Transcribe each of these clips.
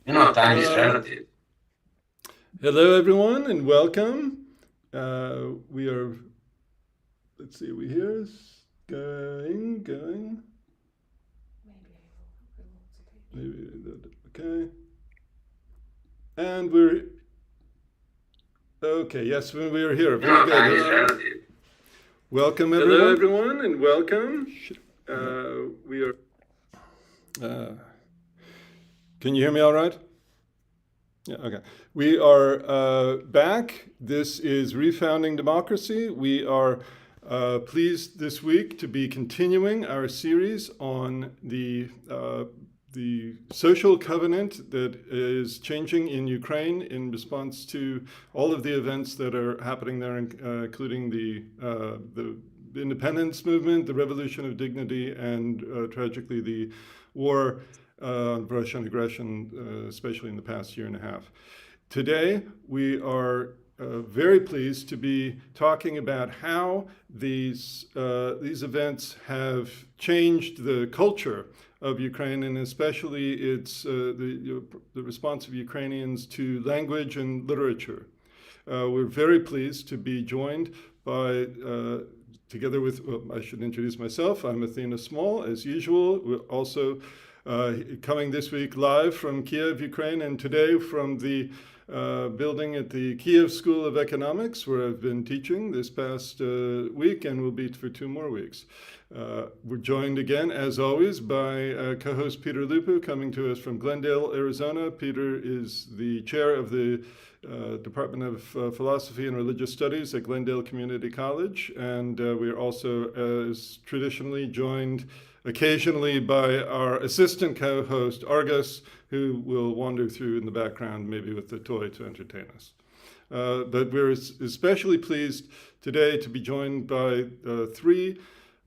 Time is relative. Hello, everyone, and welcome. We are, let's see, we here? Going. Maybe, okay. And we're, okay, yes, we are here. Very Time is good. relative. Welcome, everyone. Hello, everyone, and welcome. We are, can you hear me all right? Yeah, okay. We are back. This is Refounding Democracy. We are pleased this week to be continuing our series on the social covenant that is changing in Ukraine in response to all of the events that are happening there, including the independence movement, the revolution of dignity, and tragically the war Russian aggression, especially in the past year and a half. Today, we are very pleased to be talking about how these events have changed the culture of Ukraine, and especially the response of Ukrainians to language and literature. We're very pleased to be joined by together with, I should introduce myself. I'm Athena Small, as usual. We're also coming this week live from KYIV, Ukraine, and today from the building at the Kyiv School of Economics, where I've been teaching this past week and will be for 2 more weeks. We're joined again, as always, by co-host Peter Lupu, coming to us from Glendale, Arizona. Peter is the chair of the Department of Philosophy and Religious Studies at Glendale Community College, and we are also, as traditionally, joined occasionally by our assistant co-host, Argus, who will wander through in the background, maybe with a toy to entertain us. But we're especially pleased today to be joined by 3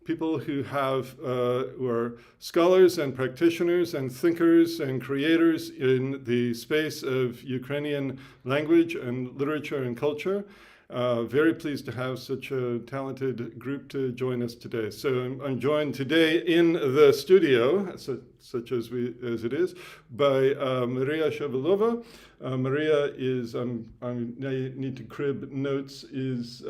people who are scholars and practitioners and thinkers and creators in the space of Ukrainian language and literature and culture. Very pleased to have such a talented group to join us today. So I'm joined today in the studio, such as it is, by Maria Shabilova. Maria is, I need to crib notes, is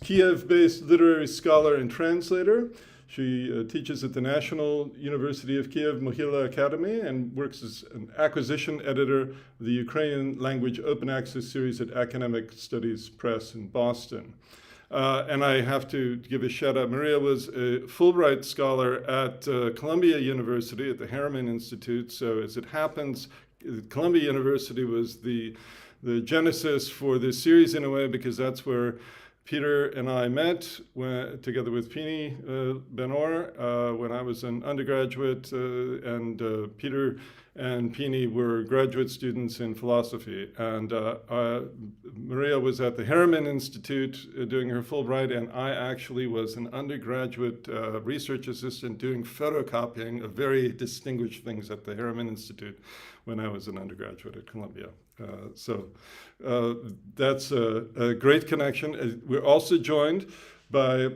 Kiev-based literary scholar and translator. She teaches at the National University of Kiev Mohyla Academy and works as an acquisition editor of the Ukrainian language open access series at Academic Studies Press in Boston. And I have to give a shout out. Maria was a Fulbright scholar at Columbia University at the Harriman Institute. So as it happens, Columbia University was the genesis for this series in a way, because that's where Peter and I met together with Pini Ben-Or when I was an undergraduate, and Peter and Pini were graduate students in philosophy. And Maria was at the Harriman Institute doing her Fulbright, and I actually was an undergraduate research assistant doing photocopying of very distinguished things at the Harriman Institute when I was an undergraduate at Columbia. So that's a great connection. We're also joined by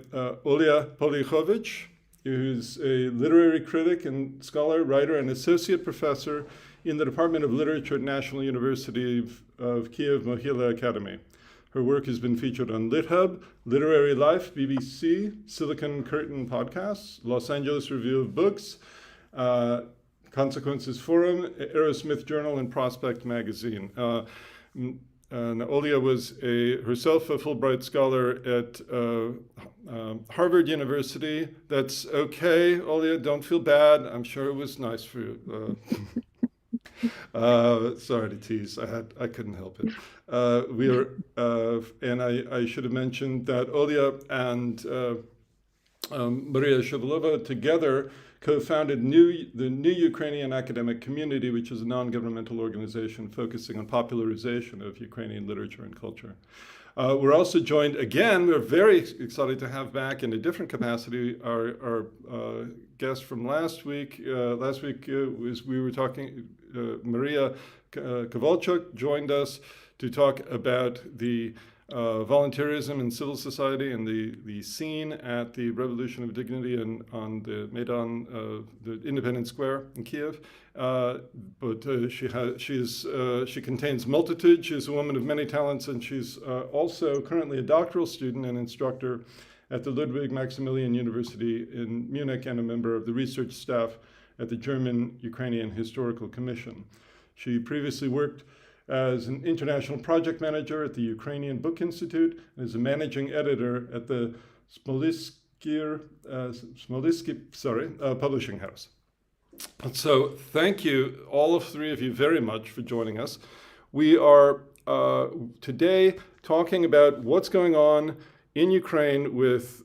Olia Polichovich, who's a literary critic and scholar, writer, and associate professor in the Department of Literature at National University of Kiev Mohyla Academy. Her work has been featured on LitHub, Literary Life, BBC, Silicon Curtain Podcasts, Los Angeles Review of Books, Consequences Forum, Aerosmith Journal, and Prospect Magazine. Olia was herself a Fulbright scholar at Harvard University. That's okay, Olia, don't feel bad. I'm sure it was nice for you. Sorry to tease. I couldn't help it. And I should have mentioned that Olia and Maria Shabilova together co-founded the New Ukrainian Academic Community, which is a non-governmental organization focusing on popularization of Ukrainian literature and culture. We're also joined again, we're very excited to have back in a different capacity our guest from last week. Last week we were talking, Maria Kovalchuk joined us to talk about the volunteerism in civil society and the scene at the Revolution of Dignity and on the Maidan, the Independence Square in Kiev. But she contains multitude. She's a woman of many talents, and she's also currently a doctoral student and instructor at the Ludwig Maximilian University in Munich and a member of the research staff at the German Ukrainian Historical Commission. She previously worked as an international project manager at the Ukrainian Book Institute and as a managing editor at the Smolensky publishing house. So thank you, all of three of you, very much for joining us. We are today talking about what's going on in Ukraine with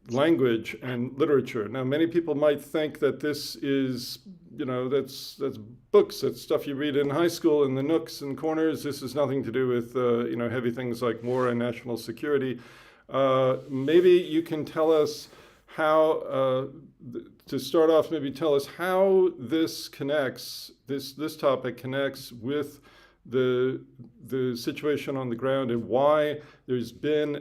language and literature. Now, many people might think that this is, that's books, that's stuff you read in high school in the nooks and corners. This has nothing to do with, heavy things like war and national security. Maybe you can tell us how, to start off, maybe tell us how this connects, this topic connects with the situation on the ground and why there's been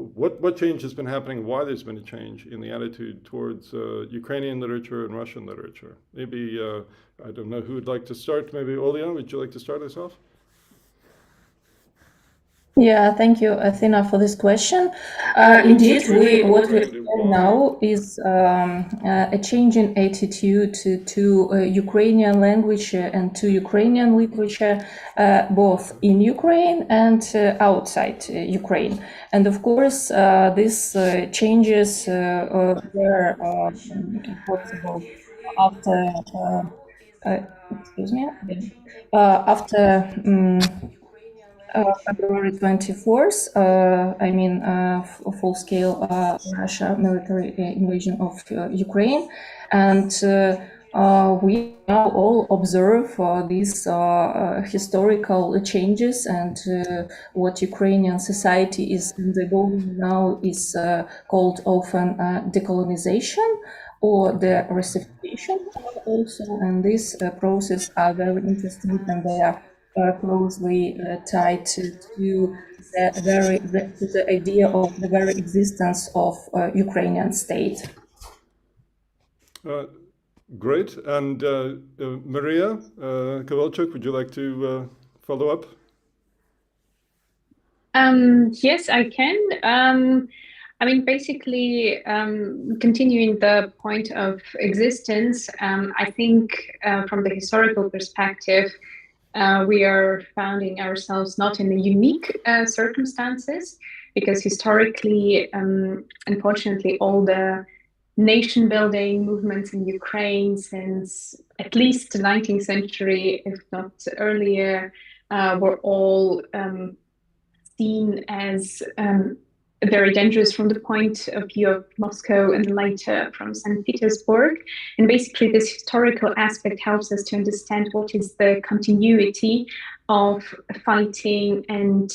what change has been happening, why there's been a change in the attitude towards Ukrainian literature and Russian literature. Maybe, I don't know who would like to start. Maybe Olia, would you like to start us off? Yeah, thank you, Athena, for this question. Indeed, what we see now is a change in attitude to Ukrainian language and to Ukrainian literature, both in Ukraine and outside Ukraine. And of course, these changes were possible after, February 24th, full-scale Russia military invasion of Ukraine. And we now all observe these historical changes, and what Ukrainian society is undergoing now is called often decolonization or the Russification also. And this process are very interesting, and they are closely tied to the idea of the very existence of Ukrainian state. Great. And Maria Kowalchuk, would you like to follow up? Yes, I can. Basically, continuing the point of existence, I think from the historical perspective, we are finding ourselves not in the unique circumstances, because historically, unfortunately, all the nation-building movements in Ukraine since at least the 19th century, if not earlier, were all seen as very dangerous from the point of view of Moscow and later from St. Petersburg. And basically this historical aspect helps us to understand what is the continuity of fighting and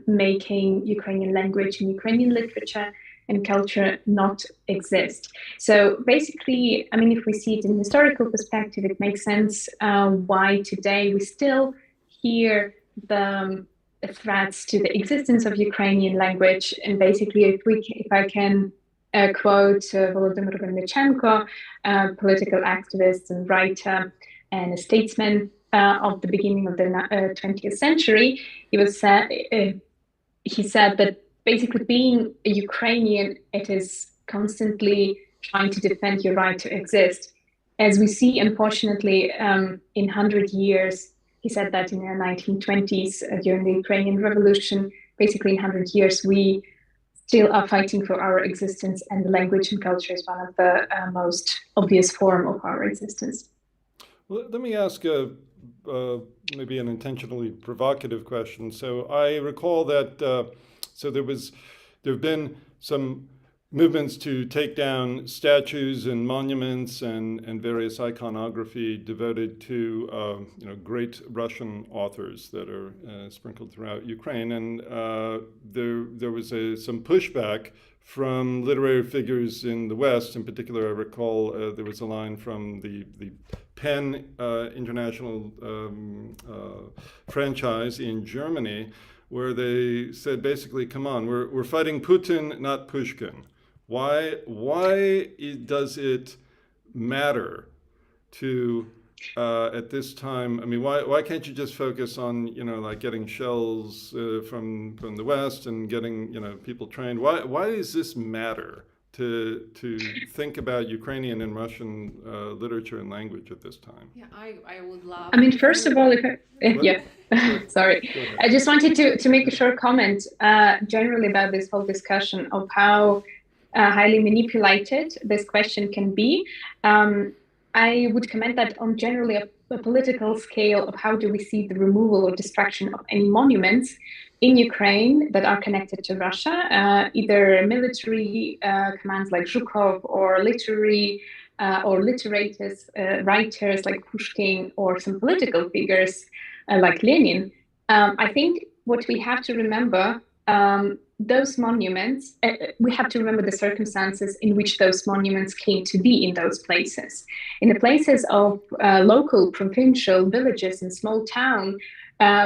making Ukrainian language and Ukrainian literature and culture not exist. So basically, if we see it in historical perspective, it makes sense why today we still hear the threats to the existence of Ukrainian language. And basically, if I can quote Volodymyr Vinnichenko, a political activist and writer and a statesman of the beginning of the 20th century, he said that basically being a Ukrainian, it is constantly trying to defend your right to exist. As we see, unfortunately, in 100 years, he said that in the 1920s, during the Ukrainian Revolution, basically in 100 years, we still are fighting for our existence, and the language and culture is one of the most obvious form of our existence. Well, let me ask maybe an intentionally provocative question. So I recall that there have been some movements to take down statues and monuments and various iconography devoted to great Russian authors that are sprinkled throughout Ukraine, and there was some pushback from literary figures in the West. In particular, I recall there was a line from the PEN International franchise in Germany, where they said basically, come on, we're fighting Putin, not Pushkin. Why does it matter to at this time? I mean, why can't you just focus on, you know, like getting shells from the West and getting, you know, people trained? Why does this matter to think about Ukrainian and Russian literature and language at this time? Yeah, I would love. I mean, first of all, yeah, sorry, I just wanted to make a short comment generally about this whole discussion of how highly manipulated this question can be. I would comment that on generally a political scale of how do we see the removal or destruction of any monuments in Ukraine that are connected to Russia, either military commands like Zhukov or literary or literators, writers like Pushkin, or some political figures like Lenin. I think what we have to remember, those monuments, we have to remember the circumstances in which those monuments came to be in those places. In the places of local, provincial villages and small towns,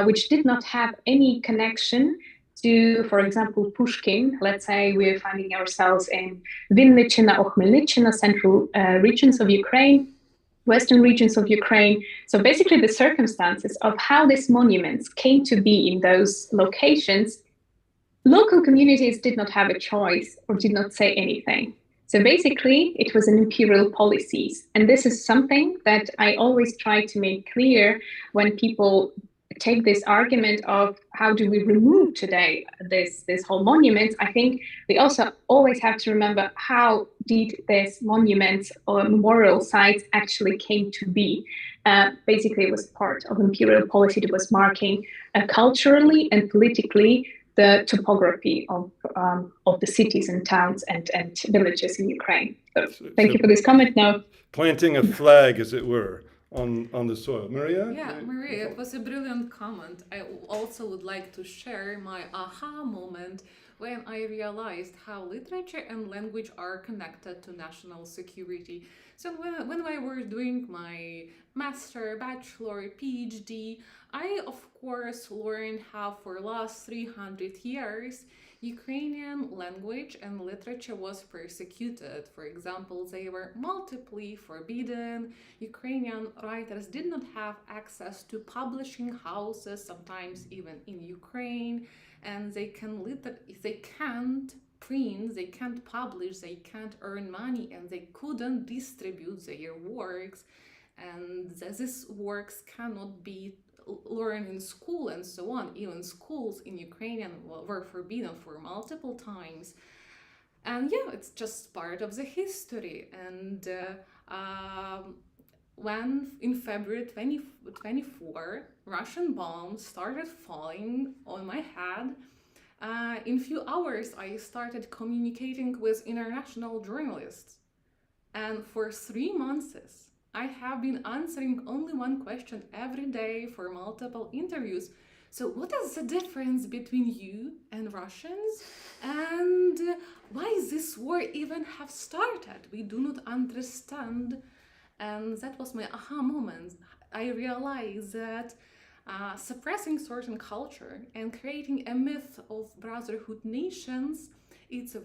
which did not have any connection to, for example, Pushkin. Let's say we're finding ourselves in Vinnychina or Khmelnytskina, central regions of Ukraine, western regions of Ukraine. So basically the circumstances of how these monuments came to be in those locations, local communities did not have a choice or did not say anything. So basically it was an imperial policies. And this is something that I always try to make clear when people take this argument of how do we remove today this whole monument. I think we also always have to remember how did these monuments or memorial sites actually came to be. Basically, it was part of imperial policy that was marking culturally and politically the topography of the cities and towns and villages in Ukraine. So thank you for this comment. Now, planting a flag, as it were, on the soil. Maria? Yeah, Maria, it was a brilliant comment. I also would like to share my aha moment when I realized how literature and language are connected to national security. So when I was doing my master, bachelor, PhD, I of course learned how for last 300 years Ukrainian language and literature was persecuted. For example, they were multiply forbidden. Ukrainian writers did not have access to publishing houses, sometimes even in Ukraine, and they can't print, they can't publish, they can't earn money, and they couldn't distribute their works, and these works cannot be learned in school and so on. Even schools in Ukrainian were forbidden for multiple times. And yeah, it's just part of the history. And when in February 2024, Russian bombs started falling on my head, in few hours I started communicating with international journalists. And for 3 months, I have been answering only one question every day for multiple interviews. So what is the difference between you and Russians? And why this war even have started? We do not understand. And that was my aha moment. I realized that suppressing certain culture and creating a myth of brotherhood nations, it's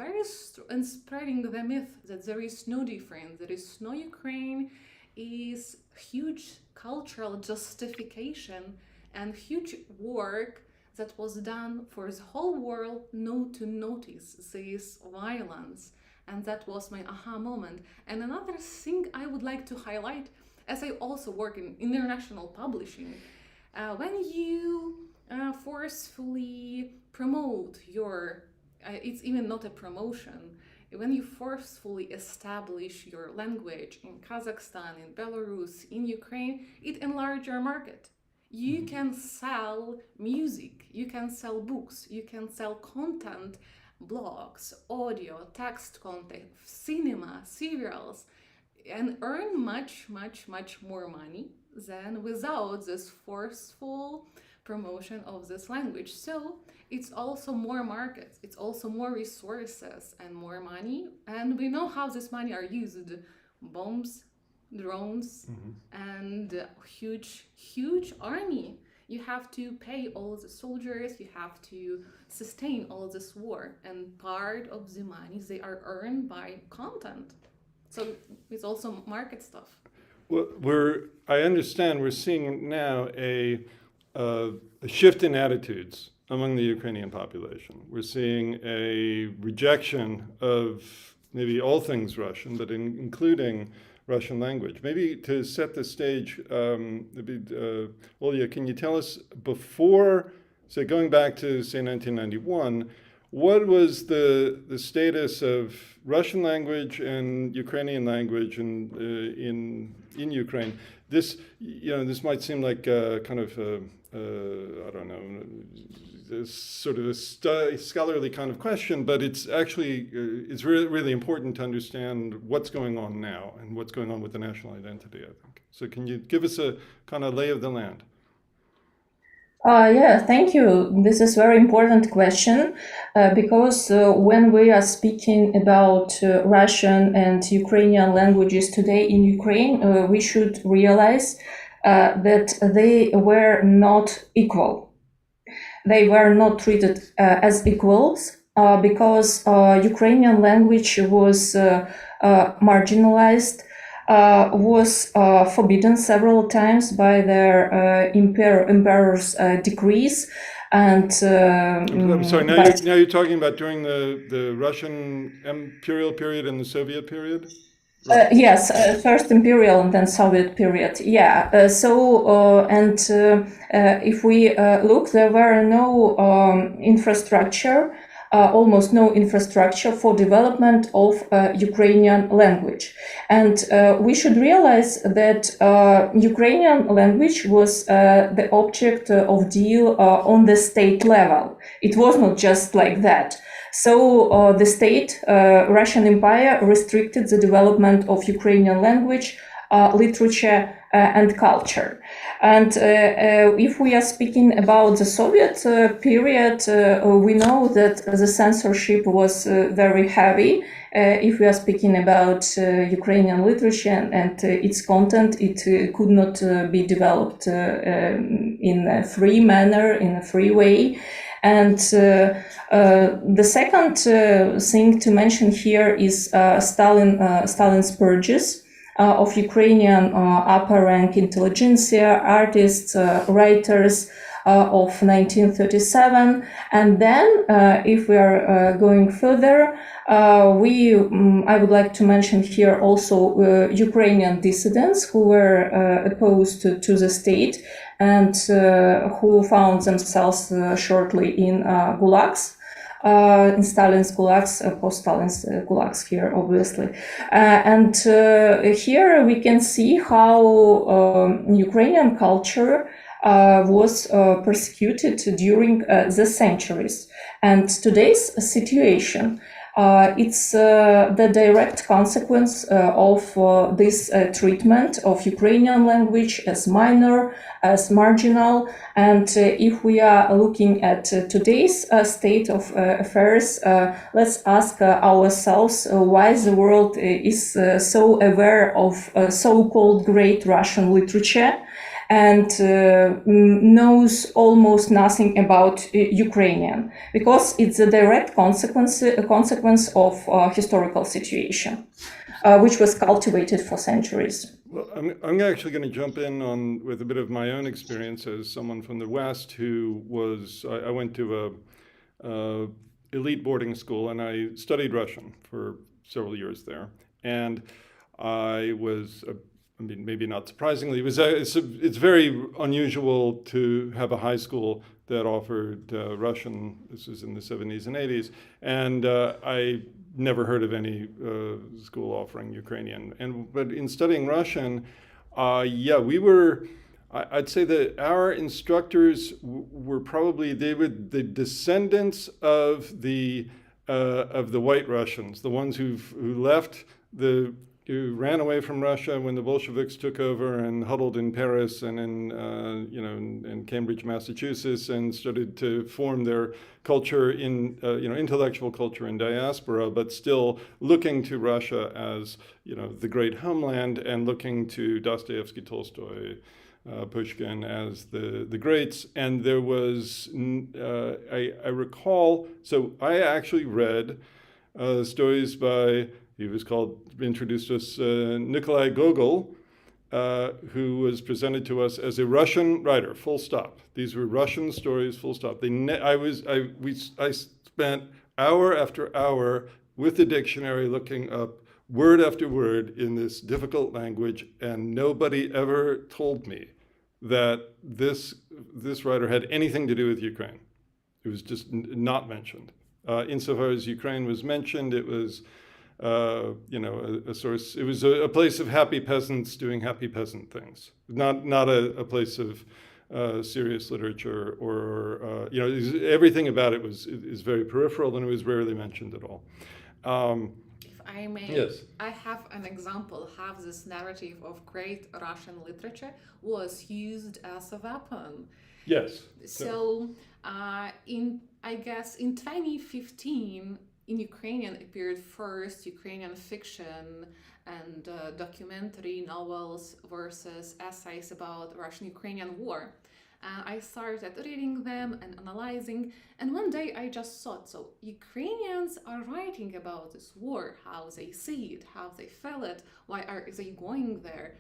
and spreading the myth that there is no difference, there is no Ukraine, is huge cultural justification and huge work that was done for the whole world not to notice this violence. And that was my aha moment. And another thing I would like to highlight, as I also work in international publishing, when you forcefully promote your, it's even not a promotion, when you forcefully establish your language in Kazakhstan, in Belarus, in Ukraine, it enlarges your market. You can sell music, you can sell books, you can sell content, blogs, audio, text content, cinema, serials, and earn much, much, much more money than without this forceful promotion of this language. So it's also more markets, it's also more resources and more money, and we know how this money are used: bombs, drones, and huge army. You have to pay all the soldiers, you have to sustain all this war, and part of the money they are earned by content. So it's also market stuff. Well, I understand we're seeing now a shift in attitudes among the Ukrainian population. We're seeing a rejection of maybe all things Russian, but including Russian language. Maybe to set the stage, Olya, can you tell us before, say, going back to, say, 1991, what was the status of Russian language and Ukrainian language in Ukraine? This might seem like kind of I don't know, this sort of a scholarly kind of question, but it's actually it's really important to understand what's going on now and what's going on with the national identity, I think. So can you give us a kind of lay of the land? Yeah, thank you. This is a very important question because when we are speaking about Russian and Ukrainian languages today in Ukraine, we should realize that they were not equal. They were not treated as equals because Ukrainian language was marginalized, was forbidden several times by their emperor's decrees. And I'm sorry, now you're talking about during the Russian imperial period and the Soviet period? Yes, first imperial and then Soviet period. Yeah. If we look, there were no infrastructure, almost no infrastructure for development of Ukrainian language. And we should realize that Ukrainian language was the object of deal on the state level. It was not just like that. So the state, Russian Empire, restricted the development of Ukrainian language, literature, and culture. And if we are speaking about the Soviet period, we know that the censorship was very heavy. If we are speaking about Ukrainian literature and its content, it could not be developed in a free manner, in a free way. And the second thing to mention here is Stalin's purges of Ukrainian upper rank intelligentsia, artists, writers of 1937. And then, if we are going further, I would like to mention here also Ukrainian dissidents who were opposed to the state and who found themselves shortly in gulags. In Stalin's gulags, post-Stalin's gulags here, obviously. And here we can see how Ukrainian culture was persecuted during the centuries. And today's situation, it's the direct consequence of this treatment of Ukrainian language as minor, as marginal. And if we are looking at today's state of affairs, let's ask ourselves why the world is so aware of so-called great Russian literature and knows almost nothing about Ukrainian, because it's a direct consequence of historical situation, which was cultivated for centuries. Well, I'm actually going to jump in with a bit of my own experience as someone from the West who I went to a elite boarding school and I studied Russian for several years there. And I was maybe not surprisingly, it's very unusual to have a high school that offered Russian. This was in the 70s and 80s, and I never heard of any school offering Ukrainian. But in studying Russian, I'd say that our instructors were probably the descendants of the white Russians, the ones who left who ran away from Russia when the Bolsheviks took over and huddled in Paris and in Cambridge, Massachusetts, and started to form their culture intellectual culture in diaspora, but still looking to Russia as the great homeland and looking to Dostoevsky, Tolstoy, Pushkin as the greats. And there was, I recall, so I actually read stories by, he was introduced to us, Nikolai Gogol, who was presented to us as a Russian writer, full stop. These were Russian stories, full stop. I spent hour after hour with the dictionary looking up word after word in this difficult language, and nobody ever told me that this writer had anything to do with Ukraine. It was just not mentioned. Insofar as Ukraine was mentioned, it was a source. It was a place of happy peasants doing happy peasant things, not a place of serious literature or everything about it is very peripheral, and it was rarely mentioned at all. If I may, yes. I have an example how this narrative of great Russian literature was used as a weapon. Yes. So in 2015, in Ukrainian appeared first Ukrainian fiction and documentary novels versus essays about Russian-Ukrainian war. I started reading them and analyzing, and one day I just thought, so Ukrainians are writing about this war, how they see it, how they feel it, why are they going there?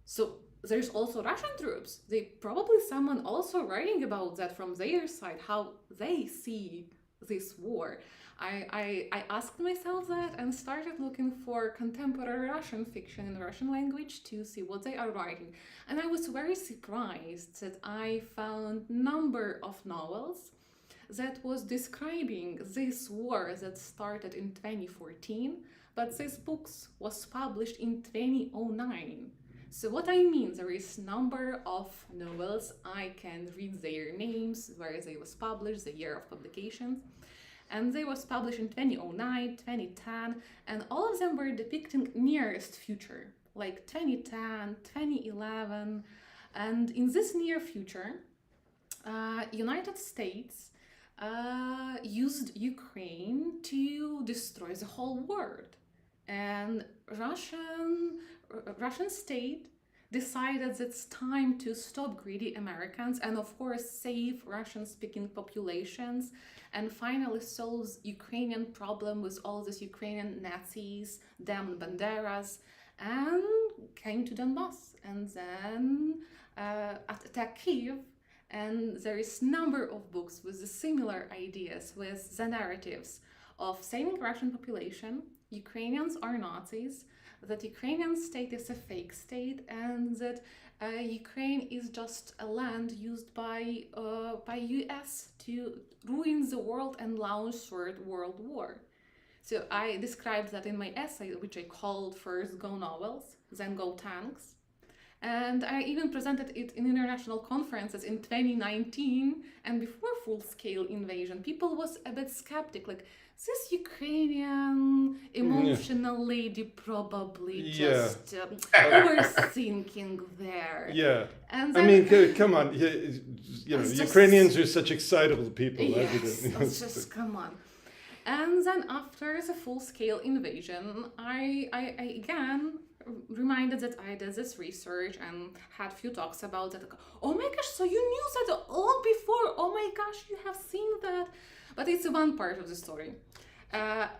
So there's also Russian troops. They probably someone also writing about that from their side, how they see this war. I asked myself that and started looking for contemporary Russian fiction in the Russian language to see what they are writing. And I was very surprised that I found number of novels that was describing this war that started in 2014, but this book was published in 2009. So what I mean, there is number of novels, I can read their names, where they was published, the year of publication. And they was published in 2009, 2010, and all of them were depicting nearest future, like 2010, 2011. And in this near future, United States used Ukraine to destroy the whole world. And Russian state decided that it's time to stop greedy Americans and of course save Russian-speaking populations and finally solve Ukrainian problem with all these Ukrainian Nazis, damned Banderas, and came to Donbass and then attacked Kyiv. And there is number of books with the similar ideas, with the narratives of saving Russian population, Ukrainians are Nazis, that Ukrainian state is a fake state, and that Ukraine is just a land used by US to ruin the world and launch Third World War. So I described that in my essay, which I called first Go Novels, then Go Tanks. And I even presented it in international conferences in 2019, and before full-scale invasion, people was a bit skeptic, like, this Ukrainian emotional lady probably just overthinking there. Yeah. And I mean, come on. Ukrainians are such excitable people. Yes, let's just come on. And then after the full-scale invasion, I again reminded that I did this research and had few talks about it. Oh my gosh, so you knew that all before? Oh my gosh, you have seen that? But it's one part of the story.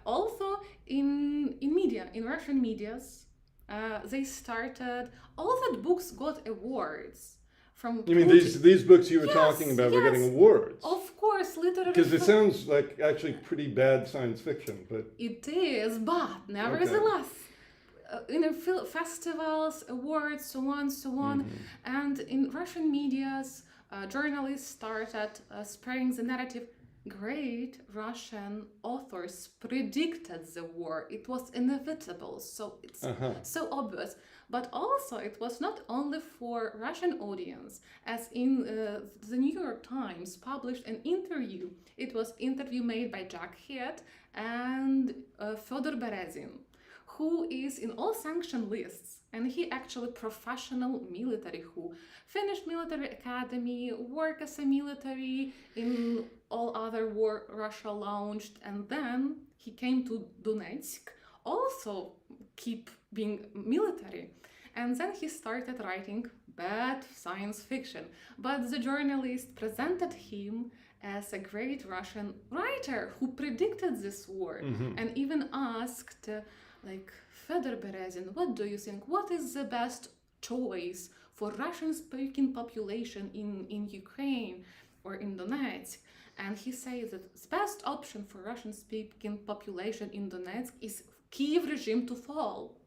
Also, in media, in Russian medias, they started, all that books got awards. From you mean these books you were talking about were getting awards? Of course, literally. Because it sounds like actually pretty bad science fiction, but... It is, but nevertheless, festivals, awards, so on. Mm-hmm. And in Russian medias, journalists started spreading the narrative, great Russian authors predicted the war. It was inevitable, so it's so obvious. But also, it was not only for Russian audience, as in the New York Times published an interview. It was interview made by Jack Head and Fyodor Berezin, who is in all sanction lists, and he actually professional military who finished military academy, worked as a military in all other war Russia launched, and then he came to Donetsk, also keep being military. And then he started writing bad science fiction. But the journalist presented him as a great Russian writer who predicted this war, and even asked, like, Fedor Berezin, what do you think? What is the best choice for Russian-speaking population in Ukraine or in Donetsk? And he says that the best option for Russian-speaking population in Donetsk is Kyiv regime to fall.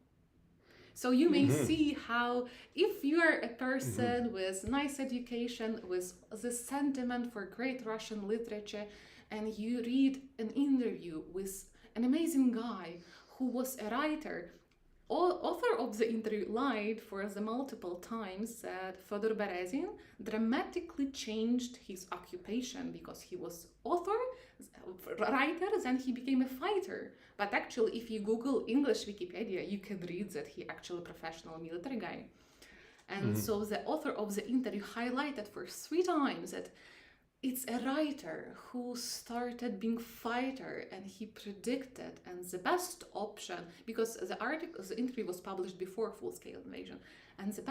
So you may see how, if you are a person with nice education, with the sentiment for great Russian literature, and you read an interview with an amazing guy who was a writer, author of the interview lied for the multiple times that Fedor Berezin dramatically changed his occupation because he was writer, then he became a fighter. But actually, if you Google English Wikipedia, you can read that he actually a professional military guy. And so the author of the interview highlighted for 3 times that it's a writer who started being fighter, and he predicted, and the best option, because the interview was published before full-scale invasion, and the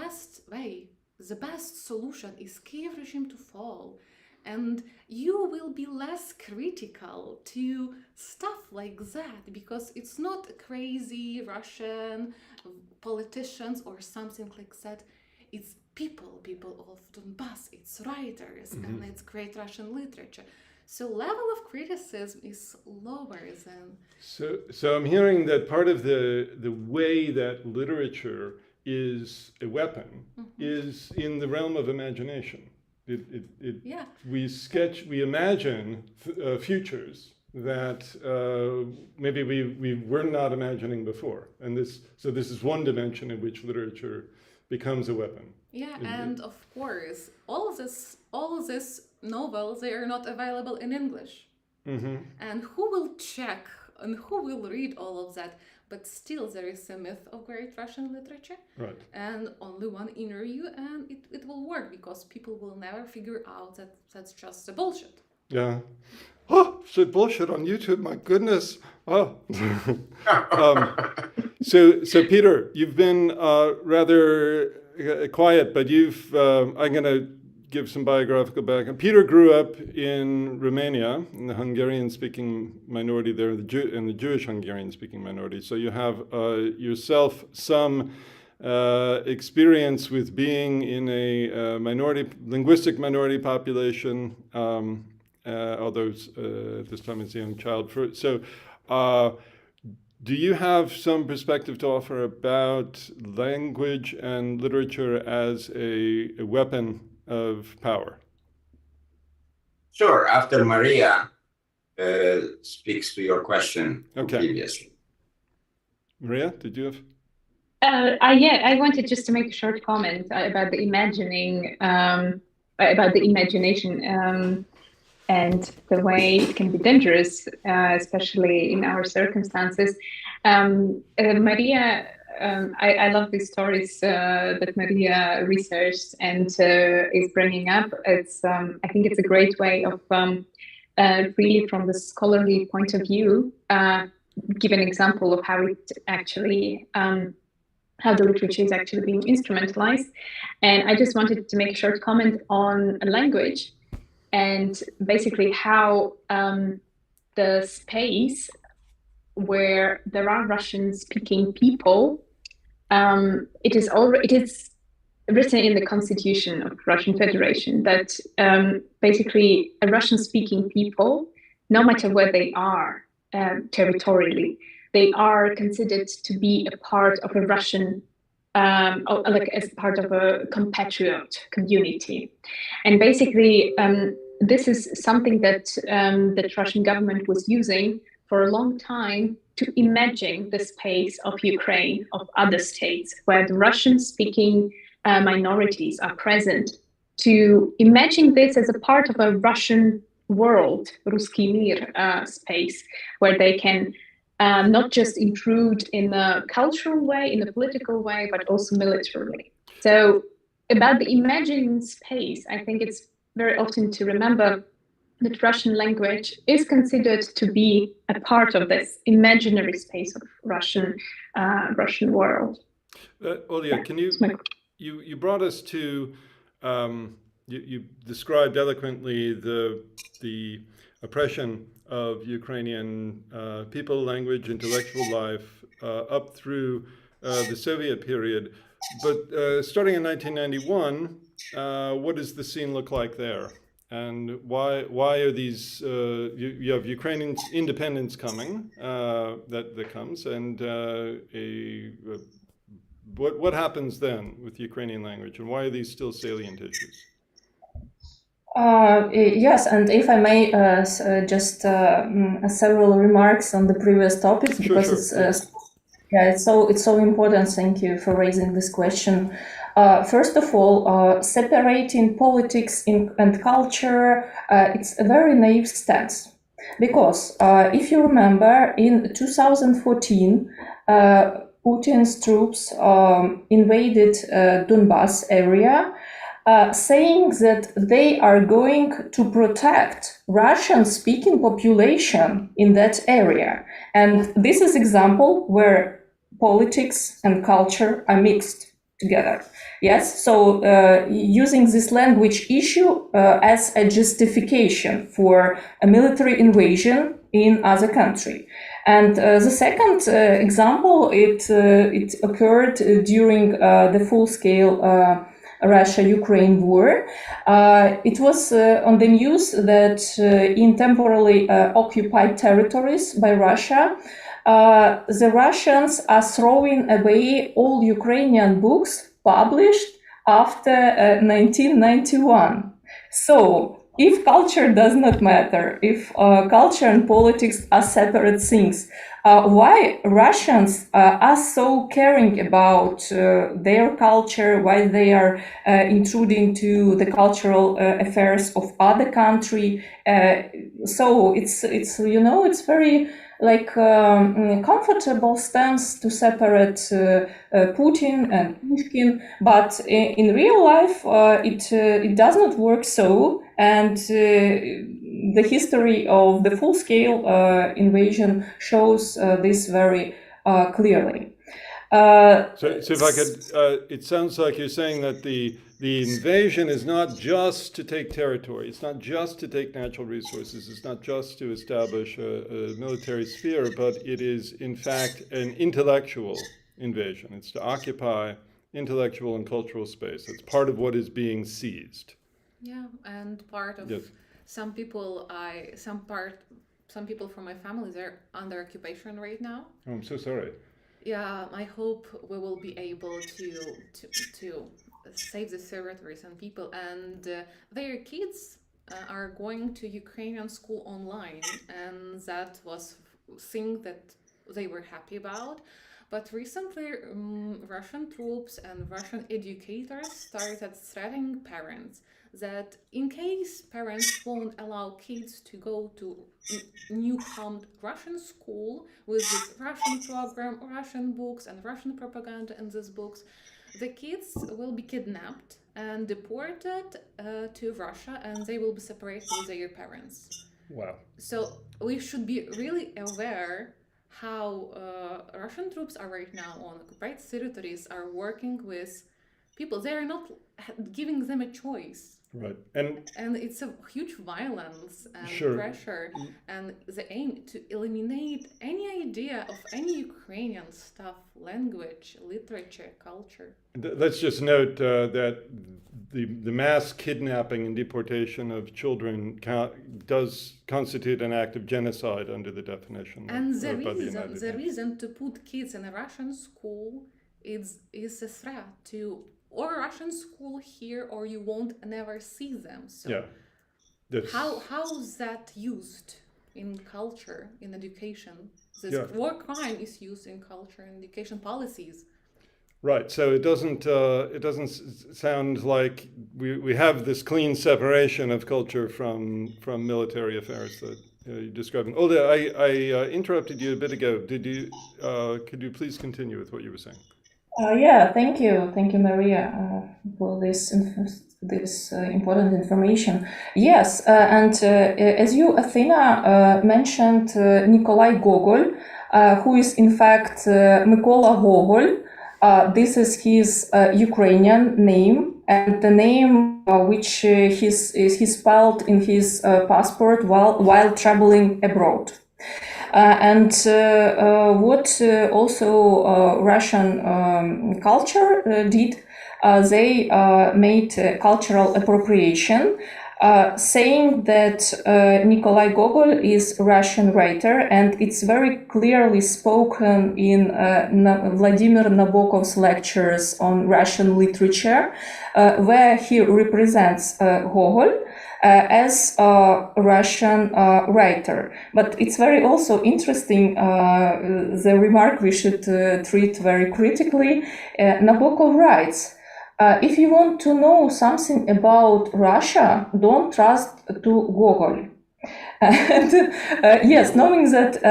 best solution is Kyiv regime to fall, and you will be less critical to stuff like that, because it's not crazy Russian politicians or something like that. It's people of Donbass, it's writers, and it's great Russian literature. So level of criticism is lower than... So I'm hearing that part of the way that literature is a weapon is in the realm of imagination. We imagine futures that maybe we were not imagining before. And this is one dimension in which literature becomes a weapon. Yeah, and of course, all these novels, they are not available in English. And who will check and who will read all of that? But still, there is a myth of great Russian literature. Right. And only one interview, and it will work, because people will never figure out that that's just a bullshit. Yeah. Oh, so bullshit on YouTube, my goodness. Oh. So Peter, you've been rather quiet, but I'm going to give some biographical background. Peter grew up in Romania, in the Hungarian-speaking minority there, in the Jewish Hungarian-speaking minority. So you have yourself some experience with being in a linguistic minority population, although this time it's a young child. So do you have some perspective to offer about language and literature as a weapon of power? Sure. After Maria speaks to your question previously. Maria, did you have? I wanted just to make a short comment about the imagination and the way it can be dangerous, especially in our circumstances. Maria, I love these stories that Maria researched and is bringing up. I think it's a great way of really, from the scholarly point of view, give an example of how it actually, how the literature is actually being instrumentalized. And I just wanted to make a short comment on language, and basically how the space where there are Russian-speaking people, it is written in the Constitution of Russian Federation that basically a Russian-speaking people, no matter where they are territorially, they are considered to be a part of a Russian, like as part of a compatriot community. And basically, this is something that the Russian government was using for a long time to imagine the space of Ukraine, of other states where the Russian-speaking minorities are present, to imagine this as a part of a Russian world, Ruski Mir space, where they can not just intrude in a cultural way, in a political way, but also militarily. So about the imagined space, I think it's very often to remember that Russian language is considered to be a part of this imaginary space of Russian world. Olya, can you you brought us to you described eloquently the oppression of Ukrainian people, language, intellectual life up through the Soviet period. But starting in 1991, what does the scene look like there? And why are these, you have Ukrainian independence coming, that comes, and what happens then with Ukrainian language, and why are these still salient issues? Yes, and if I may, just several remarks on the previous topics, because it's so important. Thank you for raising this question. First of all, separating politics and culture, it's a very naive stance. Because if you remember, in 2014, Putin's troops invaded Donbas area, saying that they are going to protect Russian-speaking population in that area. And this is example where politics and culture are mixed together. Yes, so using this language issue as a justification for a military invasion in other country. And the second example, it occurred during the full-scale Russia-Ukraine war. It was on the news that in temporarily occupied territories by Russia, the Russians are throwing away all Ukrainian books published after 1991. So, if culture does not matter, if culture and politics are separate things, why Russians are so caring about their culture, why they are intruding to the cultural affairs of other country? So it's it's very comfortable stance to separate Putin and Pushkin, but in real life it does not work so, and the history of the full-scale invasion shows this very clearly. So if I could, it sounds like you're saying that the invasion is not just to take territory, it's not just to take natural resources, it's not just to establish a military sphere, but it is in fact an intellectual invasion. It's to occupy intellectual and cultural space. It's part of what is being seized. Yeah, and part of some people from my family, they're under occupation right now. Oh, I'm so sorry. Yeah, I hope we will be able to save the territories and people, and their kids are going to Ukrainian school online, and that was thing that they were happy about. But recently, Russian troops and Russian educators started threatening parents that in case parents won't allow kids to go to new-found Russian school with this Russian program, Russian books, and Russian propaganda in these books, the kids will be kidnapped and deported to Russia, and they will be separated with their parents. Wow. So we should be really aware how Russian troops are right now on occupied territories are working with people. They are not giving them a choice. Right. And it's a huge violence and pressure, and the aim to eliminate any idea of any Ukrainian stuff, language, literature, culture. Let's just note that the mass kidnapping and deportation of children does constitute an act of genocide under the definition. And the reason to put kids in a Russian school is a threat to or Russian school here, or you won't never see them. So how's that used in culture, in education? This war crime is used in culture and education policies. Right. So it doesn't sound like we have this clean separation of culture from military affairs that you're describing. Olga, I interrupted you a bit ago. Could you please continue with what you were saying? Thank you, Maria, for this important information. Yes, and as you, Athena, mentioned Nikolai Gogol, who is in fact Mykola Gogol, This is his Ukrainian name, and the name which he spelled in his passport while traveling abroad. And what also Russian culture did, they made cultural appropriation, saying that Nikolai Gogol is a Russian writer, and it's very clearly spoken in Vladimir Nabokov's lectures on Russian literature, where he represents Gogol as a Russian writer. But it's very also interesting, the remark we should treat very critically. Nabokov writes, if you want to know something about Russia, don't trust to Gogol. And yes, knowing that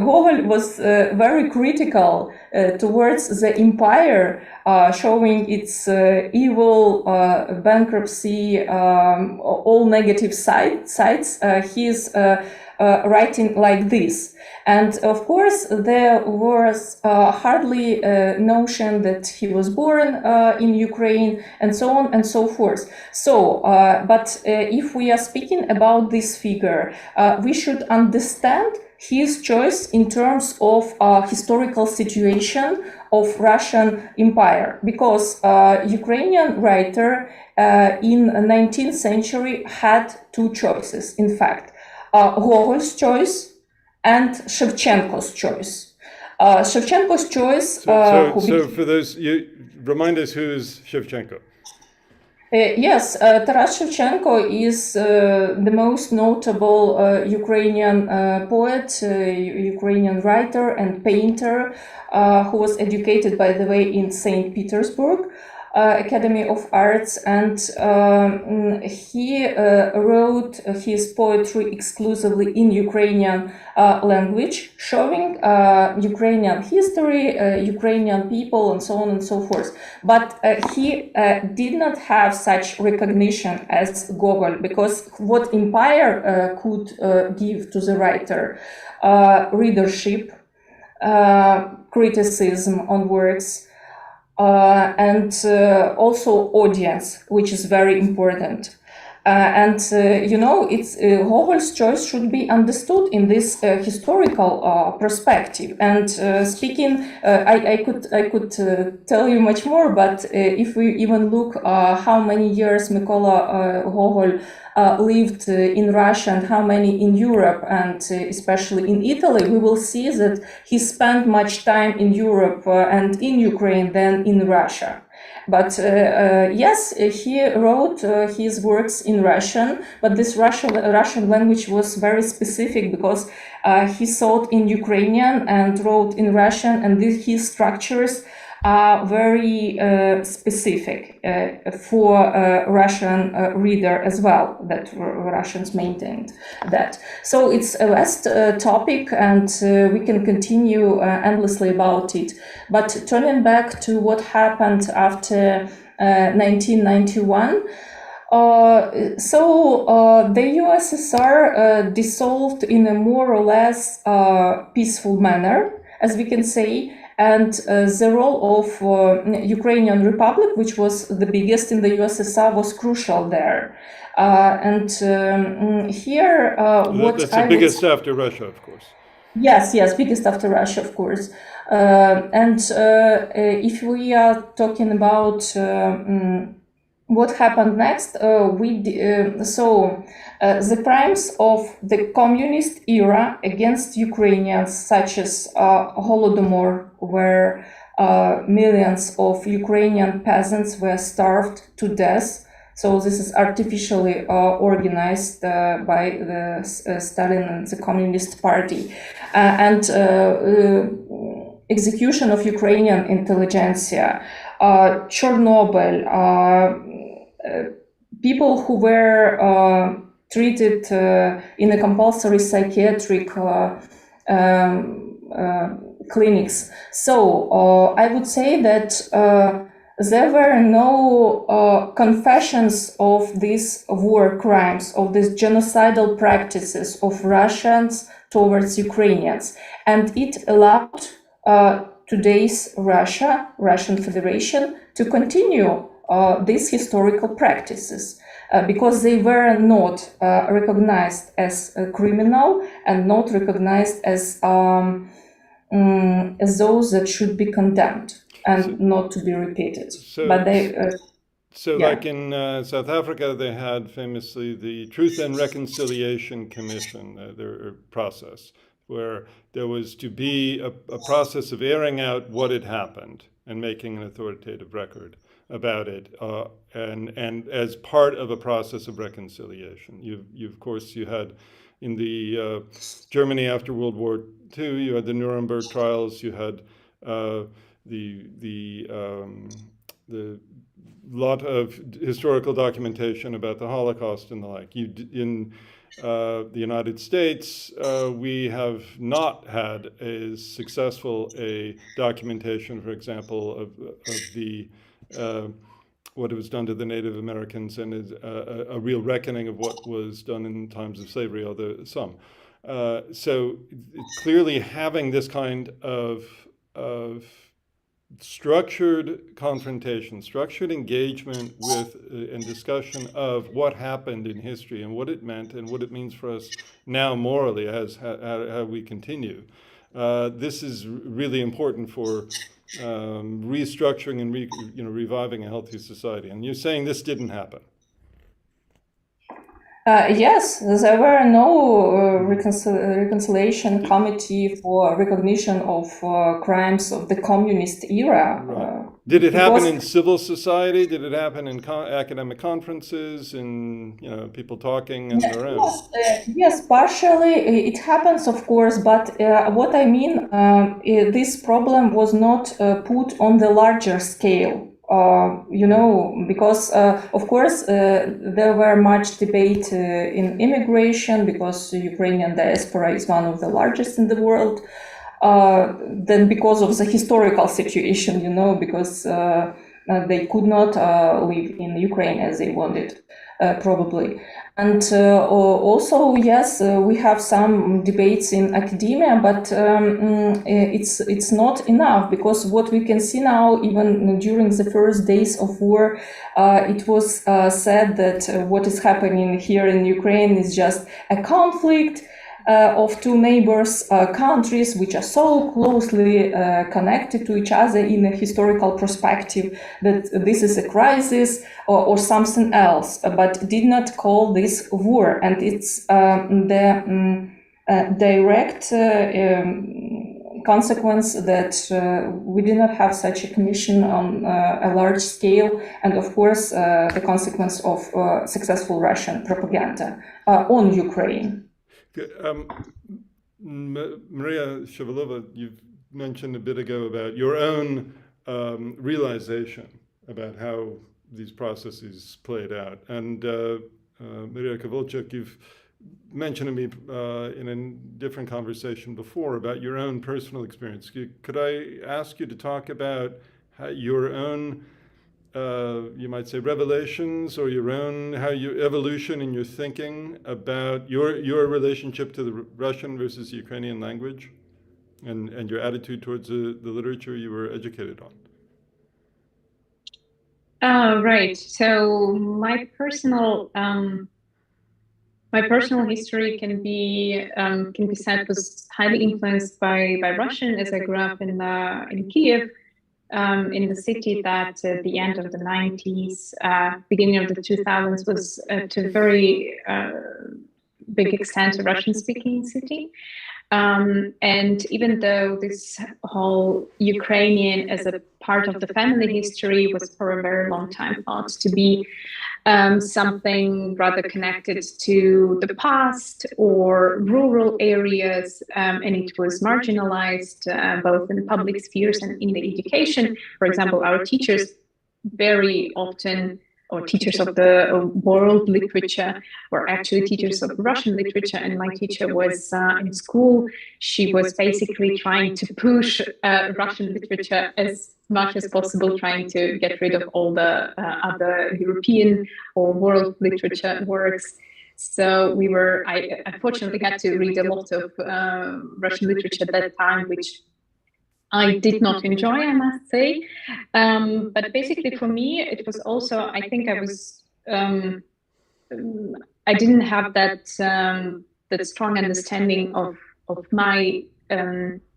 Gogol was very critical towards the empire, showing its evil, bankruptcy, all negative sides, he's writing like this. And of course, there was hardly a notion that he was born in Ukraine, and so on and so forth. So, but if we are speaking about this figure, we should understand his choice in terms of historical situation of Russian Empire, because Ukrainian writer in 19th century had two choices, in fact. Gogol's choice and Shevchenko's choice. Shevchenko's choice... So for those, you remind us who is Shevchenko? Yes, Taras Shevchenko is the most notable Ukrainian poet, Ukrainian writer and painter, who was educated, by the way, in St. Petersburg Academy of Arts, and he wrote his poetry exclusively in Ukrainian language, showing Ukrainian history, Ukrainian people, and so on and so forth. But he did not have such recognition as Gogol, because what empire could give to the writer? Readership, criticism on works, and also audience, which is very important. You know, it's Gogol's choice should be understood in this historical perspective. And speaking, I could tell you much more, but if we even look how many years Mykola Gogol lived in Russia and how many in Europe, and especially in Italy, we will see that he spent much time in Europe and in Ukraine than in Russia. But yes, he wrote his works in Russian, but this Russian language was very specific, because he thought in Ukrainian and wrote in Russian, and his structures are very specific for Russian reader as well, that Russians maintained that. So it's a vast topic, and we can continue endlessly about it. But turning back to what happened after 1991, the USSR dissolved in a more or less peaceful manner, as we can say, and the role of Ukrainian Republic, which was the biggest in the USSR, was crucial there. Here, that's the biggest after Russia, of course. Yes, biggest after Russia, of course. If we are talking about what happened next, the crimes of the communist era against Ukrainians, such as Holodomor, where millions of Ukrainian peasants were starved to death. So this is artificially organized by the Stalin and the Communist Party, and execution of Ukrainian intelligentsia, Chernobyl, people who were treated in a compulsory psychiatric clinics. So I would say that there were no confessions of these war crimes, of these genocidal practices of Russians towards Ukrainians, and it allowed today's Russian Federation, to continue these historical practices because they were not recognized as a criminal and not recognized as those that should be condemned and not to be repeated. But they. Like in South Africa, they had famously the Truth and Reconciliation Commission, their process, where there was to be a process of airing out what had happened and making an authoritative record about it, and as part of a process of reconciliation. You of course, you had in the Germany after World War II, you had the Nuremberg trials, you had the lot of historical documentation about the Holocaust and the like. In the United States, we have not had as successful a documentation, for example, of the what was done to the Native Americans, and a real reckoning of what was done in times of slavery, although some. So clearly having this kind of structured confrontation, structured engagement with and discussion of what happened in history and what it meant and what it means for us now morally as how we continue. This is really important for restructuring and reviving a healthy society. And you're saying this didn't happen. Yes, there were no reconciliation committee for recognition of crimes of the communist era. Right. Did it happen in civil society? Did it happen in academic conferences, in people talking on their own? Yes, partially it happens, of course. But what I mean, this problem was not put on the larger scale. Because of course there were much debate in immigration, because Ukrainian diaspora is one of the largest in the world. Then because of the historical situation, because they could not live in Ukraine as they wanted, probably. And also, yes, we have some debates in academia, but it's not enough, because what we can see now, even during the first days of war, it was said that what is happening here in Ukraine is just a conflict of two neighbors countries which are so closely connected to each other in a historical perspective, that this is a crisis or something else, but did not call this war. And it's the direct consequence that we did not have such a commission on a large scale, and of course the consequence of successful Russian propaganda on Ukraine. Maria Shavalova, you mentioned a bit ago about your own realization about how these processes played out. And Maria Kovalchuk, you've mentioned to me in a different conversation before about your own personal experience. Could I ask you to talk about how your own you might say revelations, or your own evolution in your thinking about your relationship to the Russian versus Ukrainian language, and your attitude towards the literature you were educated on? Right. So my personal history can be said was highly influenced by Russian, as I grew up in Kyiv. In the city that at the end of the 90s, beginning of the 2000s, was to a very big extent a Russian-speaking city. And even though this whole Ukrainian as a part of the family history was for a very long time thought to be something rather connected to the past or rural areas, and it was marginalized both in the public spheres and in the education. For example, our teachers very often, or teachers of the world literature, were actually teachers of Russian literature, and my teacher was in school. She was basically trying to push Russian literature as much as possible, trying to get rid of all the other European or world literature works. So I unfortunately had to read a lot of Russian literature at that time, which I did not enjoy, I must say. But basically for me, it was also, I think I was, I didn't have that strong understanding of my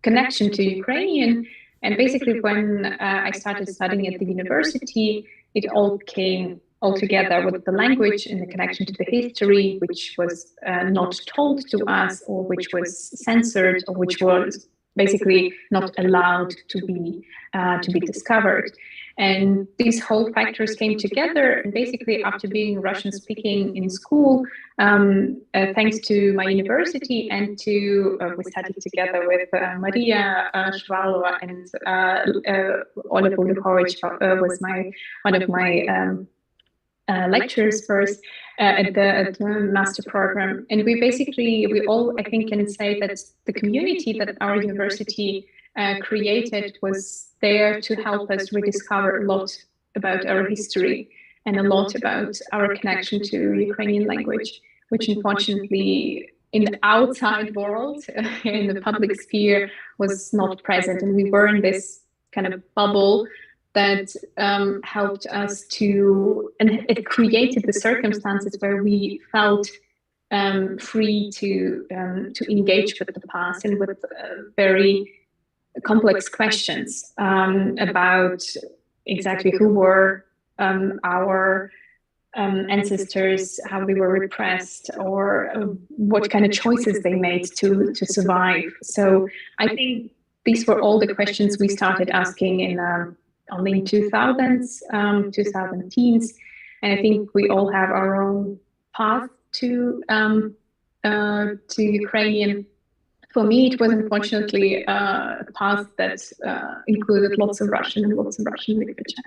connection to Ukrainian. And basically when I started studying at the university, it all came all together with the language and the connection to the history, which was not told to us, or which was censored, or which was basically not allowed to be discovered. And these whole factors came together, and basically after being Russian speaking in school, thanks to my university and to we studied together with Maria Shvalova and Oля Bulikovich was one of my lecturers first at the master program. And we all, I think, can say that the community that our university created was there to help us rediscover a lot about our history and a lot about our connection to Ukrainian language, which unfortunately in the outside world, in the public sphere, was not present. And we were in this kind of bubble that helped us to, and it created the circumstances where we felt free to engage with the past and with very complex questions about exactly who were our ancestors, how they were repressed, or what kind of choices they made to survive. So I think these were all the questions we started asking in only in 2000s, 2010s, and I think we all have our own path to Ukrainian. For me, it was unfortunately a path that included lots of Russian and lots of Russian literature,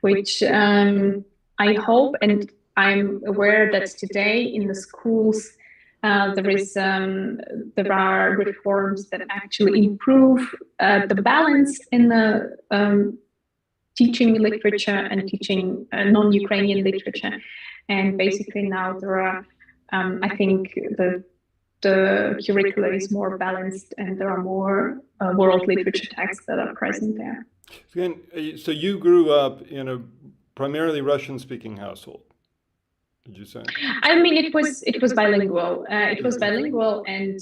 which I hope, and I'm aware that today in the schools there are reforms that actually improve the balance in the teaching literature and teaching non-Ukrainian literature. And basically now there are, I think the curricula is more balanced and there are more world literature texts that are present there. So you grew up in a primarily Russian-speaking household, did you say? I mean, it was bilingual. It was bilingual, and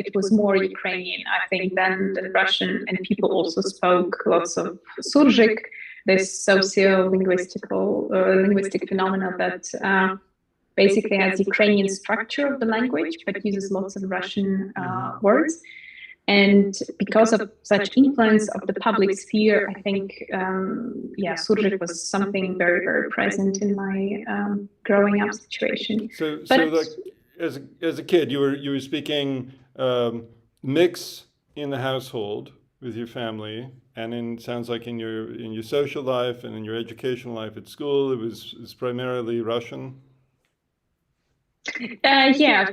it was more Ukrainian, I think, than Russian. And people also spoke lots of Surjik, this linguistic phenomena that basically has Ukrainian structure of the language, but uses lots of Russian words. And because of such influence of the public sphere, I think, Surjik was something very, very present in my growing up situation. So like, as a kid, you were speaking mix in the household with your family, and sounds like in your social life and in your educational life at school, it was primarily Russian.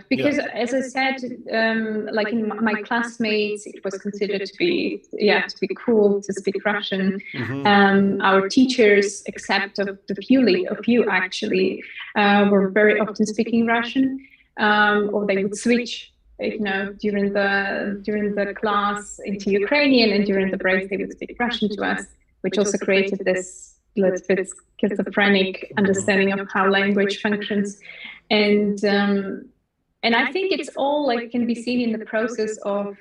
Because as I said, like in my classmates, it was considered to be cool to speak Russian. Our teachers, except of a few actually, were very often speaking Russian, or they would switch, during the class into Ukrainian, and during the breaks they would speak Russian to us, which also created this little bit schizophrenic understanding of how language functions. And I think it's all can be seen in the process of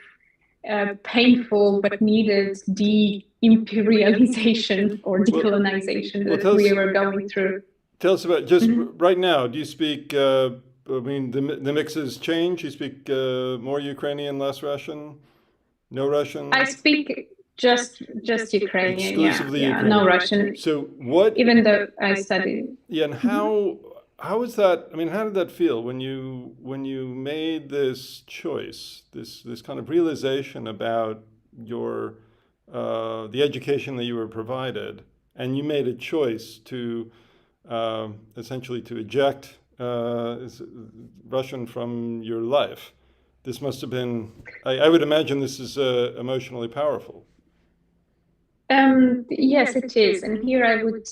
painful but needed de-imperialization or decolonization that we were going through. Tell us about just right now. Do you speak? I mean, the mixes change. You speak more Ukrainian, less Russian, no Russian. I speak just Ukrainian. Exclusively Ukrainian. No Russian. So what? Even though I studied. Yeah, and how is that? I mean, how did that feel when you made this choice, this kind of realization about your the education that you were provided, and you made a choice to essentially to eject Russian from your life? This must have been. I would imagine this is emotionally powerful. Yes, it is, and here I would.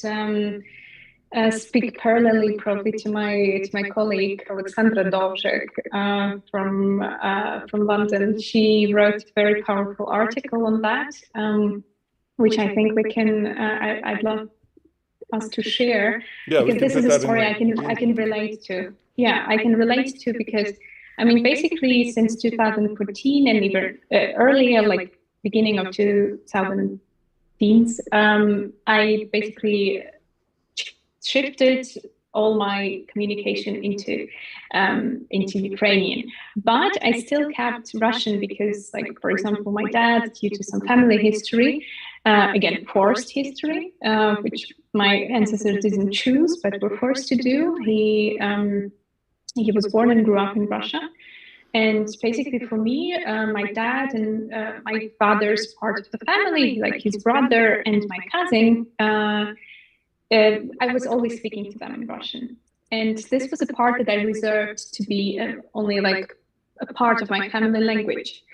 speak parallelly probably to my colleague Alexandra Dovzhek from London. She wrote a very powerful article on that, which I think we can. I'd love us to share, because this is a story I can relate to. Yeah, I can relate to, because I mean, basically since 2014 and even earlier, like beginning of 2010s, I basically shifted all my communication into Ukrainian, but I still kept Russian because, like, for example, my dad, due to some family history, again forced history, which my ancestors didn't choose but were forced to do. He was born and grew up in Russia. And basically for me, my dad and my father's part of the family, like his brother and my cousin, I was always speaking to them in Russian. And this was a part that I reserved to be only like a part of my family language.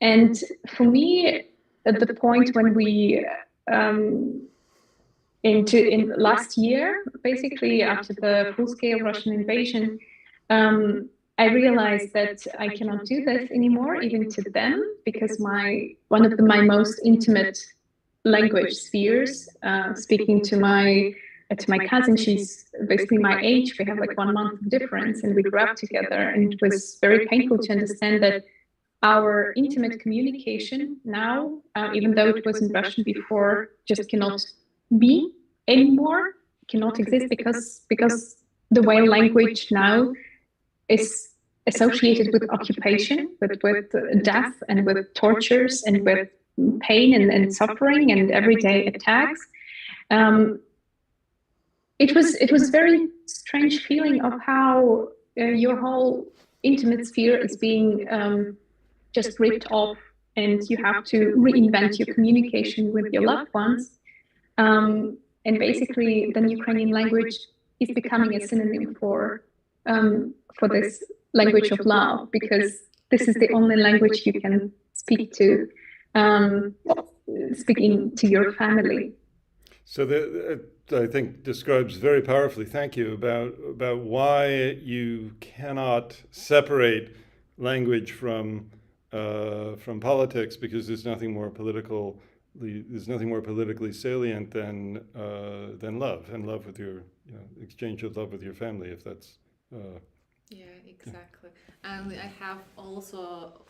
And for me, at the point when we, in last year, basically after the full-scale Russian invasion, I realized that I cannot do this anymore, even to them, because one of my most intimate language spheres, speaking to my cousin, she's basically my age, we have like 1 month difference, and we grew up together, and it was very painful to understand that our intimate communication now, even though it was in Russian before, just cannot be anymore, cannot exist, because the way language now is associated with occupation, with death and with tortures and with pain and suffering and everyday attacks. It was very strange feeling of how your whole intimate sphere is being just ripped off, and you have to reinvent your communication with your loved ones. And basically, then Ukrainian language is becoming a synonym for this language of love, because this is the only language you can speak to, speaking to your family. So I think describes very powerfully, thank you, about why you cannot separate language from politics, because there's nothing more politically salient than love, and love with your, exchange of love with your family, if that's. Yeah, exactly. And I have also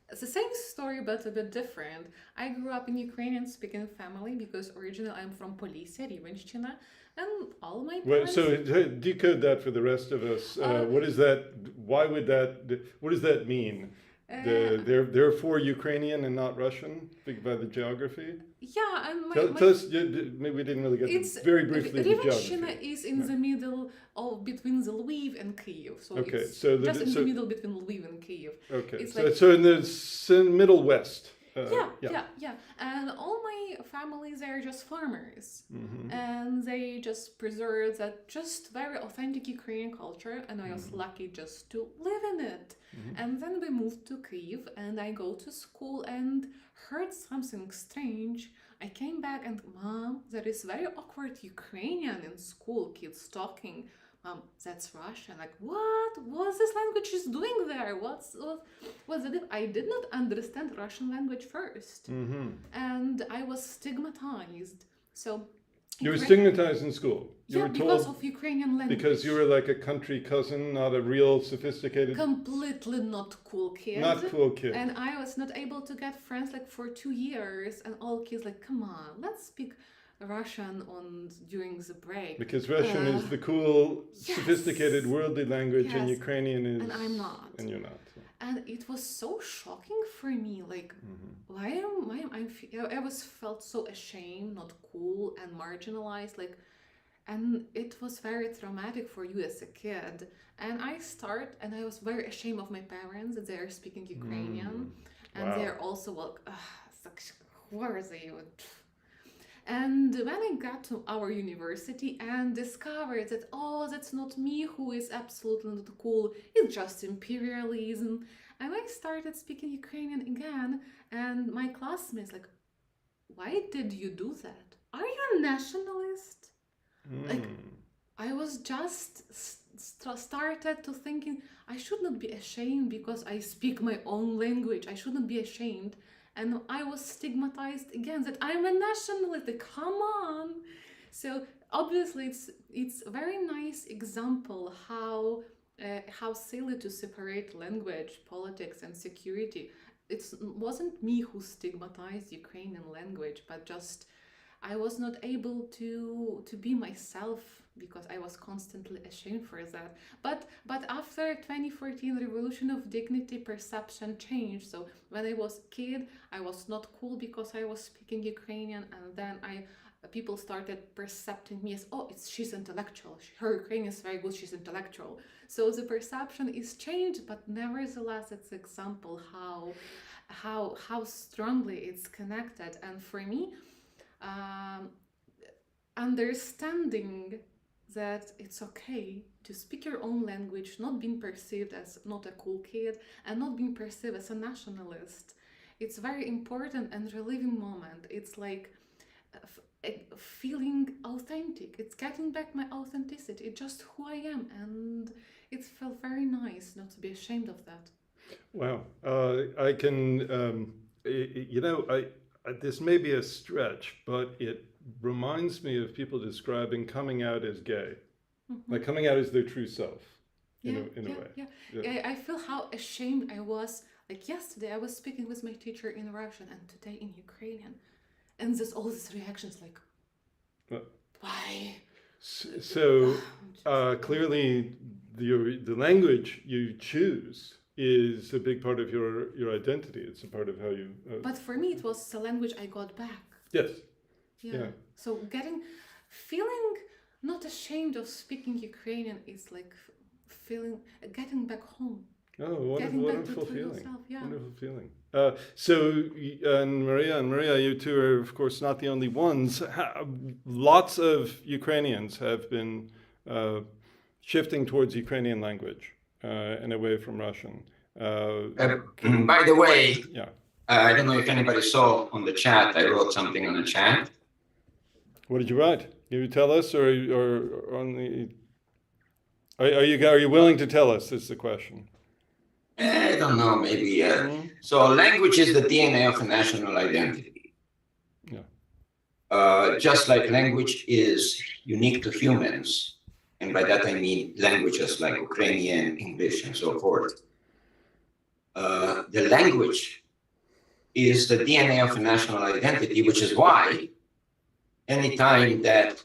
it's the same story, but a bit different. I grew up in Ukrainian-speaking family because originally I'm from Polisia, Rivnenщина, and all my parents... So decode that for the rest of us. What is that? Why would that? What does that mean? They're for Ukrainian and not Russian, by the geography. Yeah, and tell us. Maybe we didn't really get very briefly the geography. Rivnenщina is in the middle between the Lviv and Kyiv, so okay, it's so just in the middle between Lviv and Kyiv. Okay, it's so in the middle west. Yeah, and all my families, they're just farmers, and they just preserve that just very authentic Ukrainian culture, and I was lucky just to live in it. And then we moved to Kyiv, and I go to school and heard something strange. I came back and, Mom, there is very awkward Ukrainian in school, kids talking. Mom, that's Russian. Like, what this language is doing there? What's it? I did not understand Russian language first, and I was stigmatized. So you were stigmatized in school. You were because of Ukrainian language. Because you were like a country cousin, not a real sophisticated. Completely not cool kid. Not cool kid. And I was not able to get friends like for 2 years, and all kids like, come on, let's speak Russian during the break. Because Russian is the cool, sophisticated, worldly language, and Ukrainian is. And I'm not. And you're not. And it was so shocking for me. Like, why am I was felt so ashamed, not cool, and marginalized. Like, and it was very traumatic for you as a kid. And I was very ashamed of my parents that they are speaking Ukrainian, and they're also like, who are they? And when I got to our university and discovered that, that's not me who is absolutely not cool, it's just imperialism, and I started speaking Ukrainian again, and my classmates like, why did you do that? Are you a nationalist? Like, I was just started to thinking I should not be ashamed because I speak my own language. I shouldn't be ashamed. And I was stigmatized again that I'm a nationalist. Like, come on. So obviously it's a very nice example how silly to separate language, politics, and security. It wasn't me who stigmatized Ukrainian language, but just I was not able to be myself because I was constantly ashamed for that. But after 2014 revolution of dignity, perception changed. So when I was a kid, I was not cool because I was speaking Ukrainian, and then people started percepting me as, oh, she's intellectual. Her Ukrainian is very good. She's intellectual. So the perception is changed, but nevertheless, it's an example how strongly it's connected. And for me, understanding that it's okay to speak your own language, not being perceived as not a cool kid, and not being perceived as a nationalist, it's very important and relieving moment. It's like feeling authentic. It's getting back my authenticity. It's just who I am, and it felt very nice not to be ashamed of that. Wow. I can, this may be a stretch, but it reminds me of people describing coming out as gay, like coming out as their true self, in a way. Yeah. I feel how ashamed I was. Like yesterday, I was speaking with my teacher in Russian, and today in Ukrainian, and there's all these reactions like, why? So clearly, the language you choose is a big part of your identity. It's a part of how you. But for me, it was the language I got back. Yes. Yeah. So feeling not ashamed of speaking Ukrainian is like getting back home. Oh, wonderful feeling! Yourself, yeah. Wonderful feeling. And Maria, you two are of course not the only ones. Lots of Ukrainians have been shifting towards Ukrainian language and away from Russian. By the way, I don't know if anybody saw on the chat. I wrote something on the chat. What did you write? Can you tell us, or on the? Are you willing to tell us? Is the question. I don't know, maybe. So language is the DNA of a national identity. Yeah. Just like language is unique to humans, and by that I mean languages like Ukrainian, English, and so forth. The language is the DNA of a national identity, which is why anytime that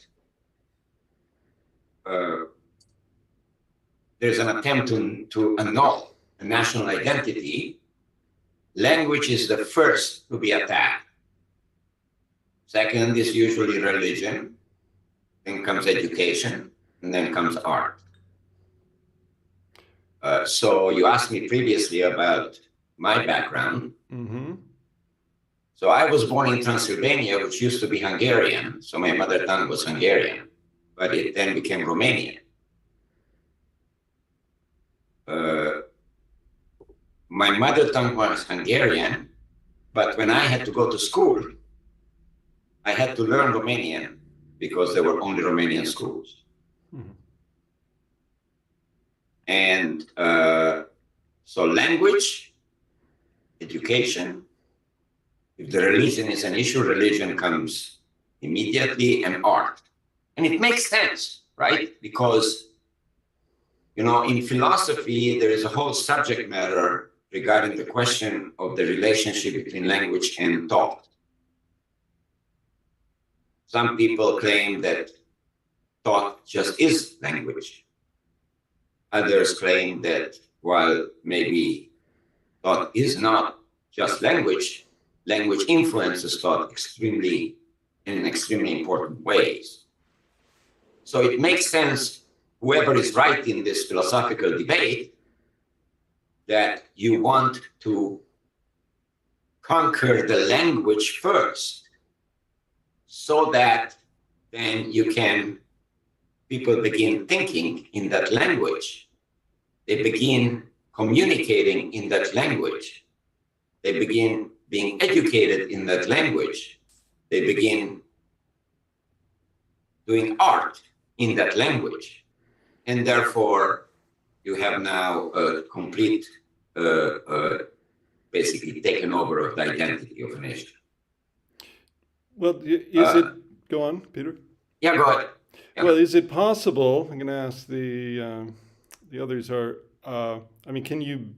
there's an attempt to annul a national identity, language is the first to be attacked. Second is usually religion, then comes education, and then comes art. So you asked me previously about my background. So I was born in Transylvania, which used to be Hungarian. So my mother tongue was Hungarian, but it then became Romanian. My mother tongue was Hungarian, but when I had to go to school, I had to learn Romanian because there were only Romanian schools. And so language, education, if the religion is an issue, religion comes immediately, and art. And it makes sense, right? Because, in philosophy, there is a whole subject matter regarding the question of the relationship between language and thought. Some people claim that thought just is language. Others claim that while maybe thought is not just language, language influences thought in extremely important ways. So it makes sense, whoever is right in this philosophical debate, that you want to conquer the language first, so that then people begin thinking in that language. They begin communicating in that language. They begin being educated in that language. They begin doing art in that language. And therefore, you have now a complete, basically taken over of the identity of a nation. Well, is it, go on, Peter? Yeah, go ahead. Yeah. Well, is it possible, I'm going to ask the others are, I mean,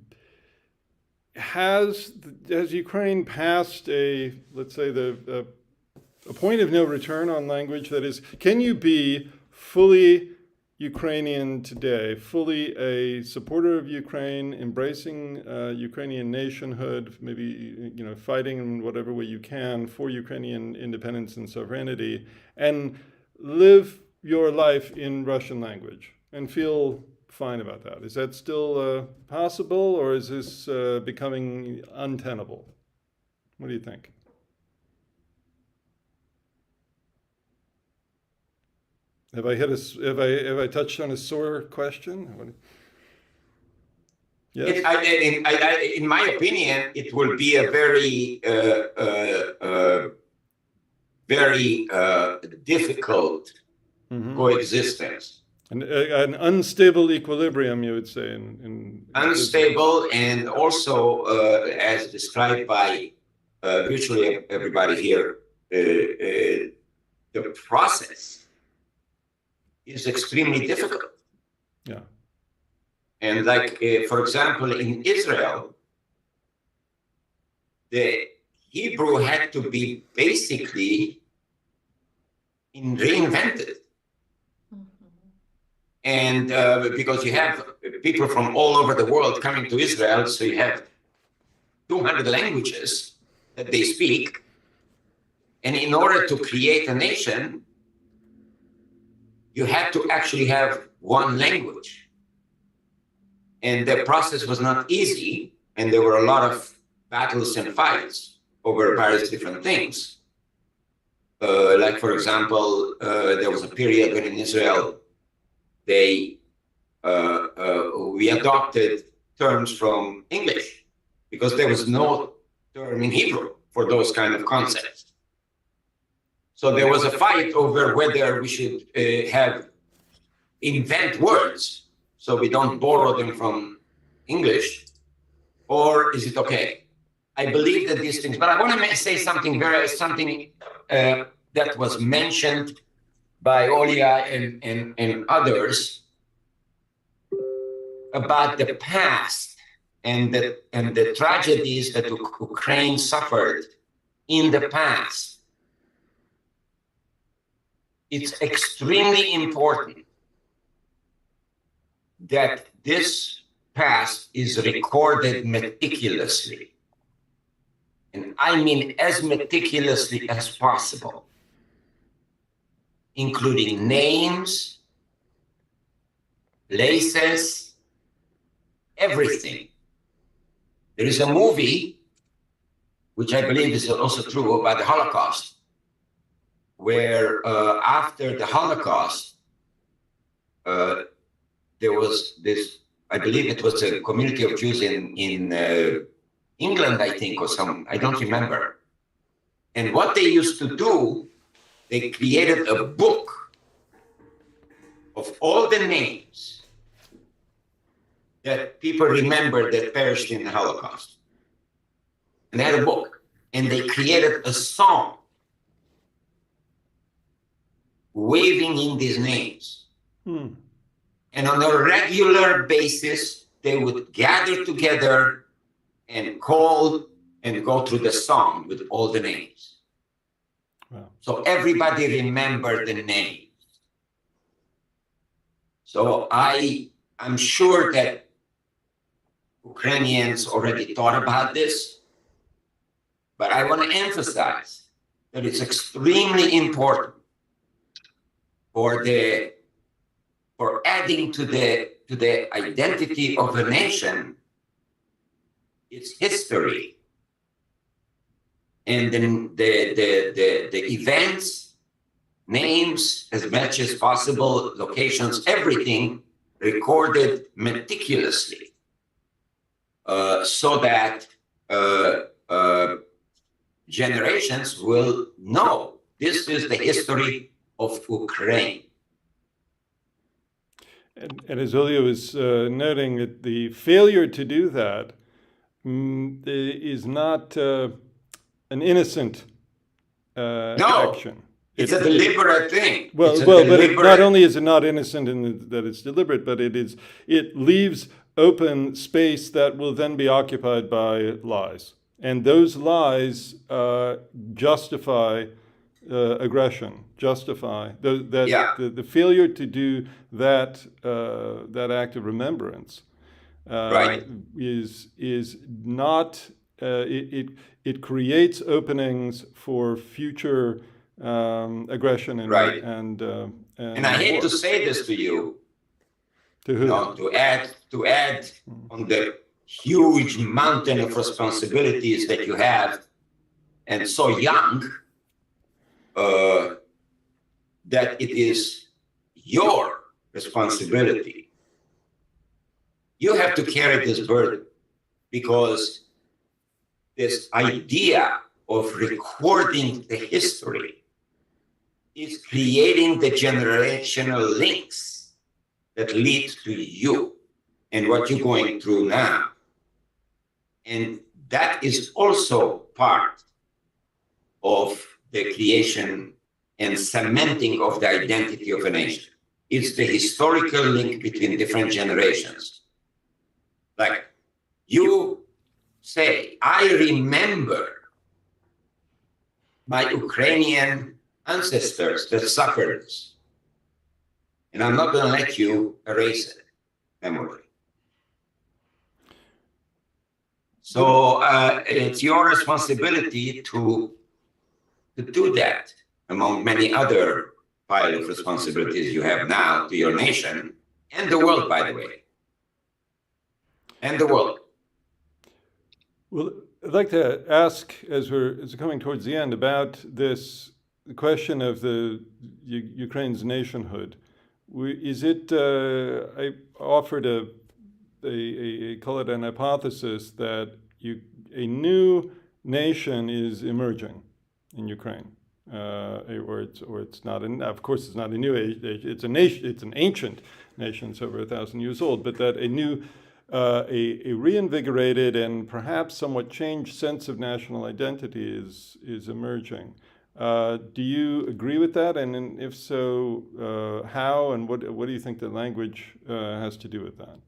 has Ukraine passed let's say a point of no return on language? That is, can you be fully Ukrainian today, fully a supporter of Ukraine, embracing Ukrainian nationhood, maybe fighting in whatever way you can for Ukrainian independence and sovereignty, and live your life in Russian language and feel fine about that? Is that still possible, or is this becoming untenable? What do you think? Have I touched on a sore question? Yes. In my opinion, it will be a very, very difficult coexistence. An unstable equilibrium, you would say. Unstable, and also, as described by virtually everybody here, the process is extremely difficult. Yeah. And like, for example, in Israel, the Hebrew had to be basically reinvented. And because you have people from all over the world coming to Israel, so you have 200 languages that they speak. And in order to create a nation, you had to actually have one language. And the process was not easy, and there were a lot of battles and fights over various different things. Like, for example, there was a period when in Israel, we adopted terms from English because there was no term in Hebrew for those kind of concepts. So there was a fight over whether we should invent words so we don't borrow them from English, or is it okay? I believe that these things, but I want to say something that was mentioned by Olia and others about the past and the tragedies that Ukraine suffered in the past. It's extremely important that this past is recorded meticulously. And I mean as meticulously as possible, including names, places, everything. There is a movie, which I believe is also true, about the Holocaust, where after the Holocaust, there was this, I believe it was a community of Jews in England, I think, or some, I don't remember. And what they used to do, they created a book of all the names that people remember that perished in the Holocaust. And they had a book, and they created a song waving in these names. And on a regular basis, they would gather together and call and go through the song with all the names. Wow. So everybody remembered the names. So I'm sure that Ukrainians already thought about this, but I want to emphasize that it's extremely important for adding to the identity of a nation its history, and then the events, names, as much as possible, locations, everything recorded meticulously, so that generations will know this is the history of Ukraine. And as Olya was noting, that the failure to do that is not an innocent action. It's a deliberate thing. Well, but not only is it not innocent in that it's deliberate, but it leaves open space that will then be occupied by lies. And those lies justify aggression, justify the failure to do that act of remembrance is not it creates openings for future aggression and I hate to say this to you, to who? To add on the huge mountain of responsibilities that you have, and so young, that it is your responsibility. You have to carry this burden, because this idea of recording the history is creating the generational links that lead to you and what you're going through now. And that is also part of the creation and cementing of the identity of a nation. It's the historical link between different generations. Like you say, I remember my Ukrainian ancestors that suffered this. And I'm not going to let you erase it, memory. So it's your responsibility to do that, among many other pile of responsibilities you have now to your nation and the world, by the way. And the world. Well, I'd like to ask, as we're coming towards the end, about the question of the Ukraine's nationhood. Is it? I offered call it an hypothesis that a new nation is emerging in Ukraine, or it's not. Of course, it's not a new age. It's a nation. It's an ancient nation. It's over 1,000 years old. But that a new a reinvigorated and perhaps somewhat changed sense of national identity is emerging. Do you agree with that? And if so, how and what do you think the language has to do with that?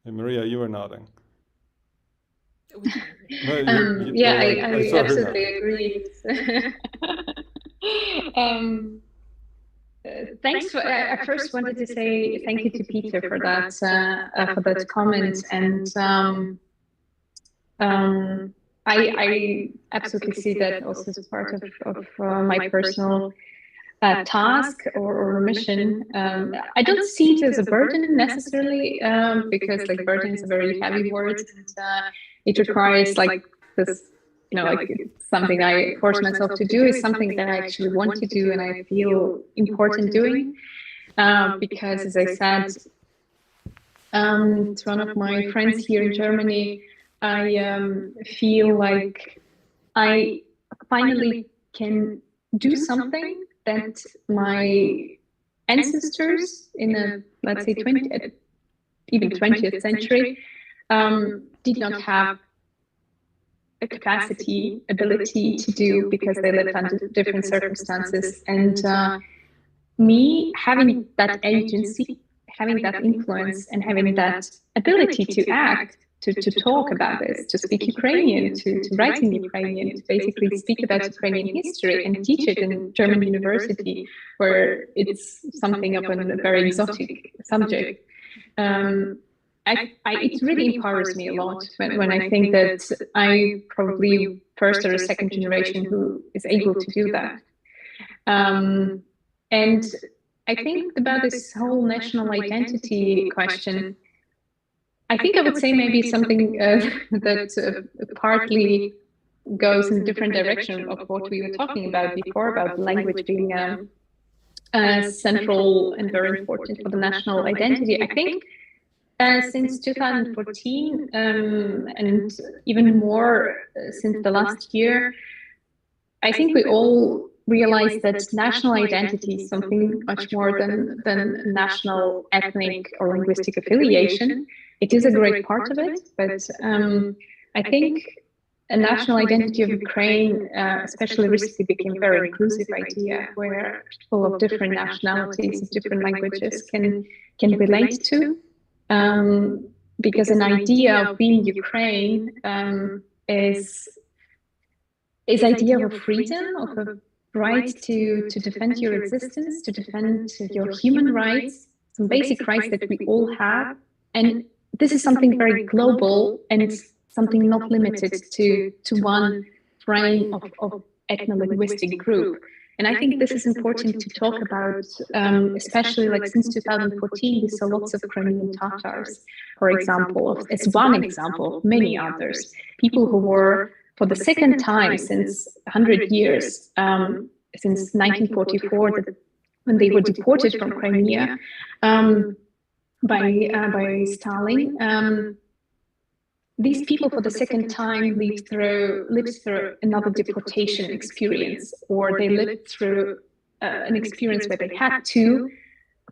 And Maria, you are nodding. I absolutely agree. Thanks. I first wanted to say thank you to Peter for that comment, and I absolutely see that also as part of my personal task or mission. I don't see it as a burden necessarily, because like burden is a very heavy word, and it requires like this, like something I force myself to do is something that I actually want to do and I feel important doing, because as I said to one of my friends here in Germany, I feel like I finally can do something that my ancestors in the, let's say, 20th century did not have a capacity, ability to do, because they lived under different circumstances. And me having that agency, having that influence, and having that ability to act, to talk about this, to speak Ukrainian, to write in Ukrainian, to basically speak about Ukrainian history and teach it in German university, where it's something of a very exotic subject. It really empowers me a lot when I think that I probably first or second generation who is able to do that. And I think about this whole national identity question. I think I would say maybe something that partly goes in a different direction of what we were talking about before, about language being central and very important for the national identity. I think since 2014, and even more since the last year, I think we all realize that national identity is something much more than national, ethnic, or linguistic affiliation. It is a great part of it, but I think a national identity of Ukraine, especially recently, became a very inclusive idea where people of different nationalities, of different languages can relate to. Because an idea of being Ukraine is idea of a freedom, of a right to defend your existence, to defend your human rights, some basic rights that we all have. And this is something very global and something not limited to one frame of ethno-linguistic group. And I think this is important to talk about, especially like since 2014, we saw lots of Crimean Tatars, for example, as one example of many others, people who were, for the second time since 100 years, since 1944, when they were deported from Crimea by Stalin. These people, for the second time, lived through another deportation experience, or they lived through an experience where they had to,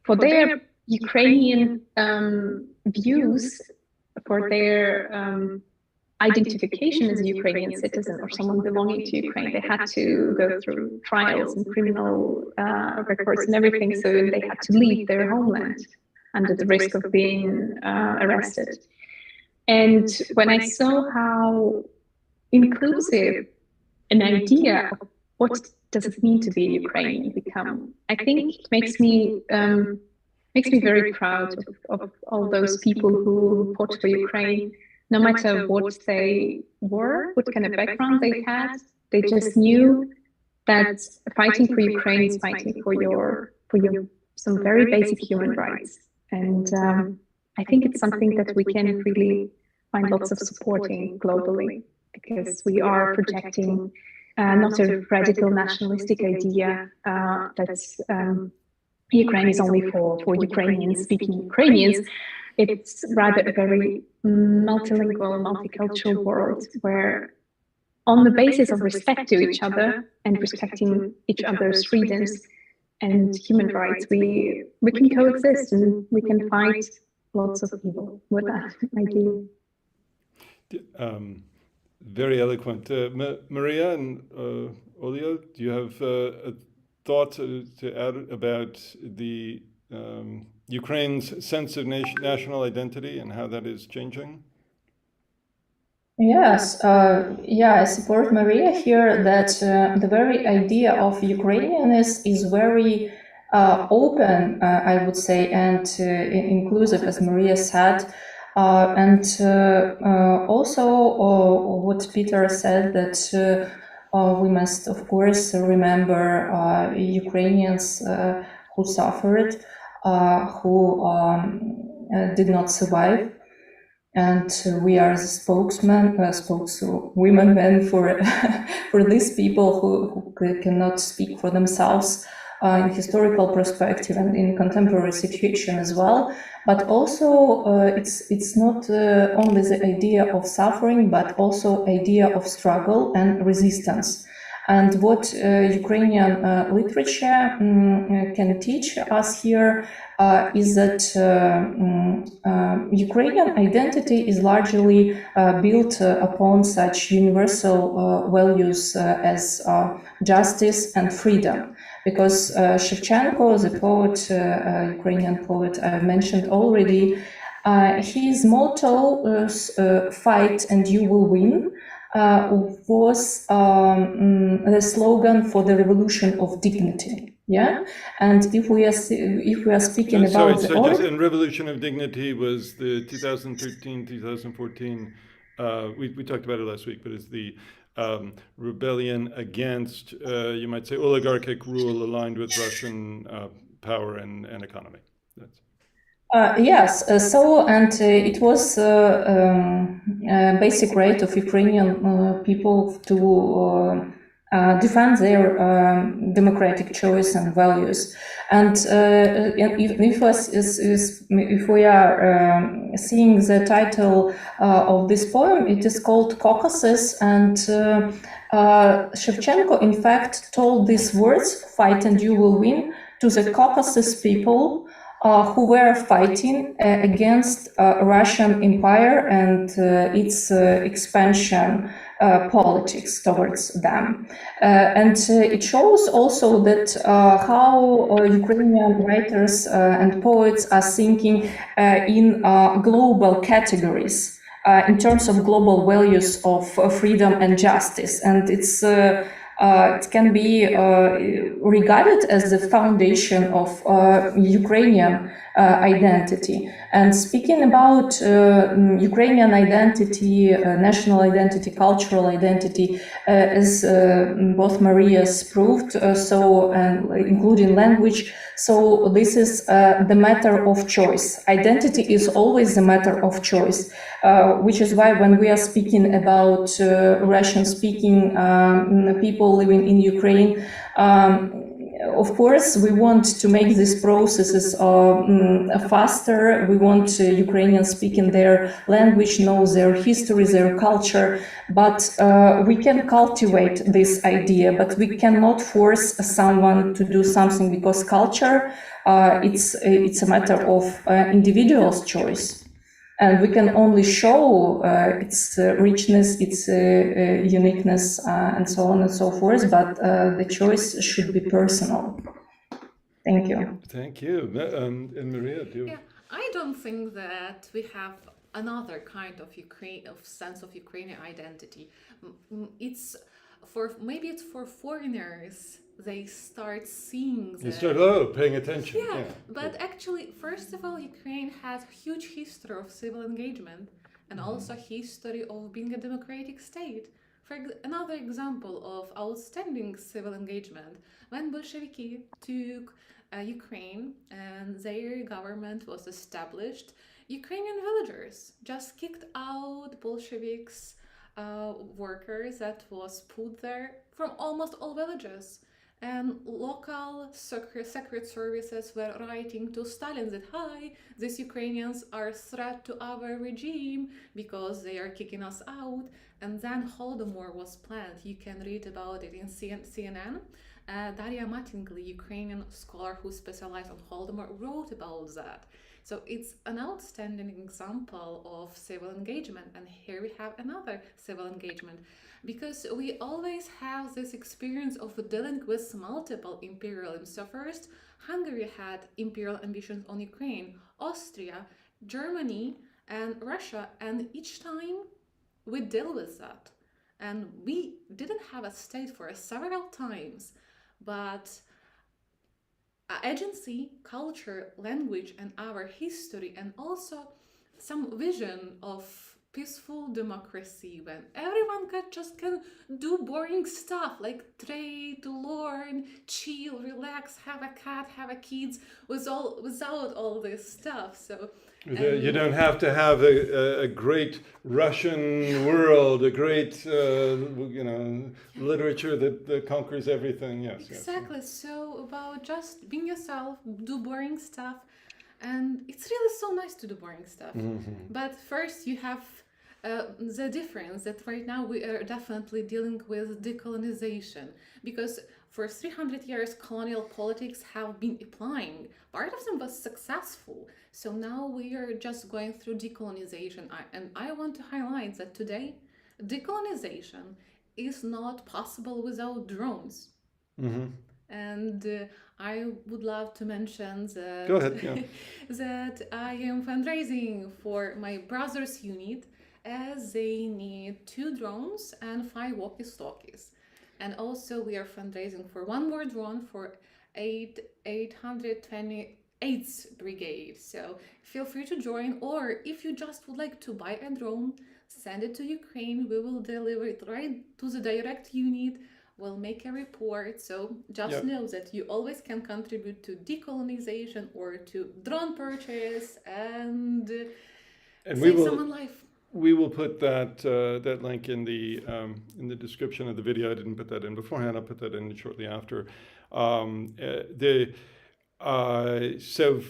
for their Ukrainian views, for their identification as a Ukrainian citizen or someone belonging to Ukraine, they had to go through trials and criminal records and everything, so they had to leave their homeland under the risk of being arrested. And when I saw how inclusive an idea of what does it mean to be a Ukrainian become, I think it makes me very proud of all those people who fought for Ukraine, no matter what they were, what kind of background they had. They just knew that fighting for Ukraine is fighting for your some very basic human rights. And I think it's something that we can really find lots of supporting globally, because we are projecting not a radical nationalistic idea that Ukraine is only for Ukrainians speaking Ukrainians. It's rather a very multilingual, multicultural world where, on the basis of respect to each other and respecting each other's freedoms and human rights, we can coexist and we can fight lots of evil with that idea. Very eloquent. Maria and Olya, do you have a thought to add about the Ukraine's sense of national identity and how that is changing? Yes, I support Maria here that the very idea of Ukrainian is very open, I would say, and inclusive, as Maria said. And also what Peter said, that we must, of course, remember Ukrainians who suffered, who did not survive. And we are the spokeswomen for these people who cannot speak for themselves in historical perspective and in contemporary situation as well. But also, it's not only the idea of suffering, but also idea of struggle and resistance. And what Ukrainian literature can teach us here is that Ukrainian identity is largely built upon such universal values as justice and freedom. Because Shevchenko, the poet, Ukrainian poet I've mentioned already, his motto, fight and you will win, was the slogan for the revolution of dignity. Yeah, and if we are speaking about just in Revolution of Dignity was the 2013-2014. We talked about it last week, but it's the rebellion against, you might say, oligarchic rule aligned with Russian power and economy. That's... Yes, and it was basic right of Ukrainian people to defend their democratic choice and values. And if we are seeing the title of this poem, it is called Caucasus, and Shevchenko, in fact, told these words, "Fight and you will win," to the Caucasus people who were fighting against Russian Empire and its expansion politics towards them. And it shows also that how Ukrainian writers and poets are thinking in global categories in terms of global values of freedom and justice. And it can be regarded as the foundation of Ukrainian identity. And speaking about Ukrainian identity, national identity, cultural identity, as both Marias proved, including language, so this is the matter of choice. Identity is always a matter of choice, which is why when we are speaking about Russian-speaking people living in Ukraine, of course, we want to make these processes faster. We want Ukrainians speaking their language, know their history, their culture, but we can cultivate this idea, but we cannot force someone to do something, because culture, it's a matter of individual's choice. And we can only show its richness, its uniqueness, and so on and so forth, but the choice should be personal. Thank you. Thank you. And Maria, do you? Yeah, I don't think that we have another kind of sense of Ukrainian identity. Maybe it's for foreigners. They start seeing You start paying attention. Yeah, but actually, first of all, Ukraine has a huge history of civil engagement and also history of being a democratic state. For another example of outstanding civil engagement, when Bolsheviki took Ukraine and their government was established, Ukrainian villagers just kicked out Bolsheviks workers that was put there from almost all villages. And local secret services were writing to Stalin that, hi, these Ukrainians are a threat to our regime because they are kicking us out. And then Holodomor was planned. You can read about it in CNN. Daria Mattingly, Ukrainian scholar who specialized on Holodomor, wrote about that. So it's an outstanding example of civil engagement. And here we have another civil engagement, because we always have this experience of dealing with multiple imperialisms. So first, Hungary had imperial ambitions on Ukraine, Austria, Germany, and Russia, and each time we deal with that. And we didn't have a state for several times, but agency, culture, language, and our history, and also some vision of peaceful democracy when everyone can do boring stuff like trade, learn, chill, relax, have a cat, have a kids, without all this stuff. So you don't have to have a great Russian world, a great literature that conquers everything. Yes, exactly. Yes. So about just being yourself, do boring stuff, and it's really so nice to do boring stuff. Mm-hmm. But first you have the difference that right now we are definitely dealing with decolonization, because for 300 years colonial politics have been applying. Part of them was successful. So now we are just going through decolonization. And I want to highlight that today decolonization is not possible without drones. Mm-hmm. And I would love to mention that, go ahead, yeah. that I am fundraising for my brother's unit, as they need 2 drones and 5 walkie-talkies. And also we are fundraising for 1 more drone for 828th Brigade. So feel free to join, or if you just would like to buy a drone, send it to Ukraine. We will deliver it right to the direct unit. We'll make a report. So just know that you always can contribute to decolonization or to drone purchase and save someone's life. we will put that that link in the description of the video. I didn't put that in beforehand. I'll put that in shortly after. So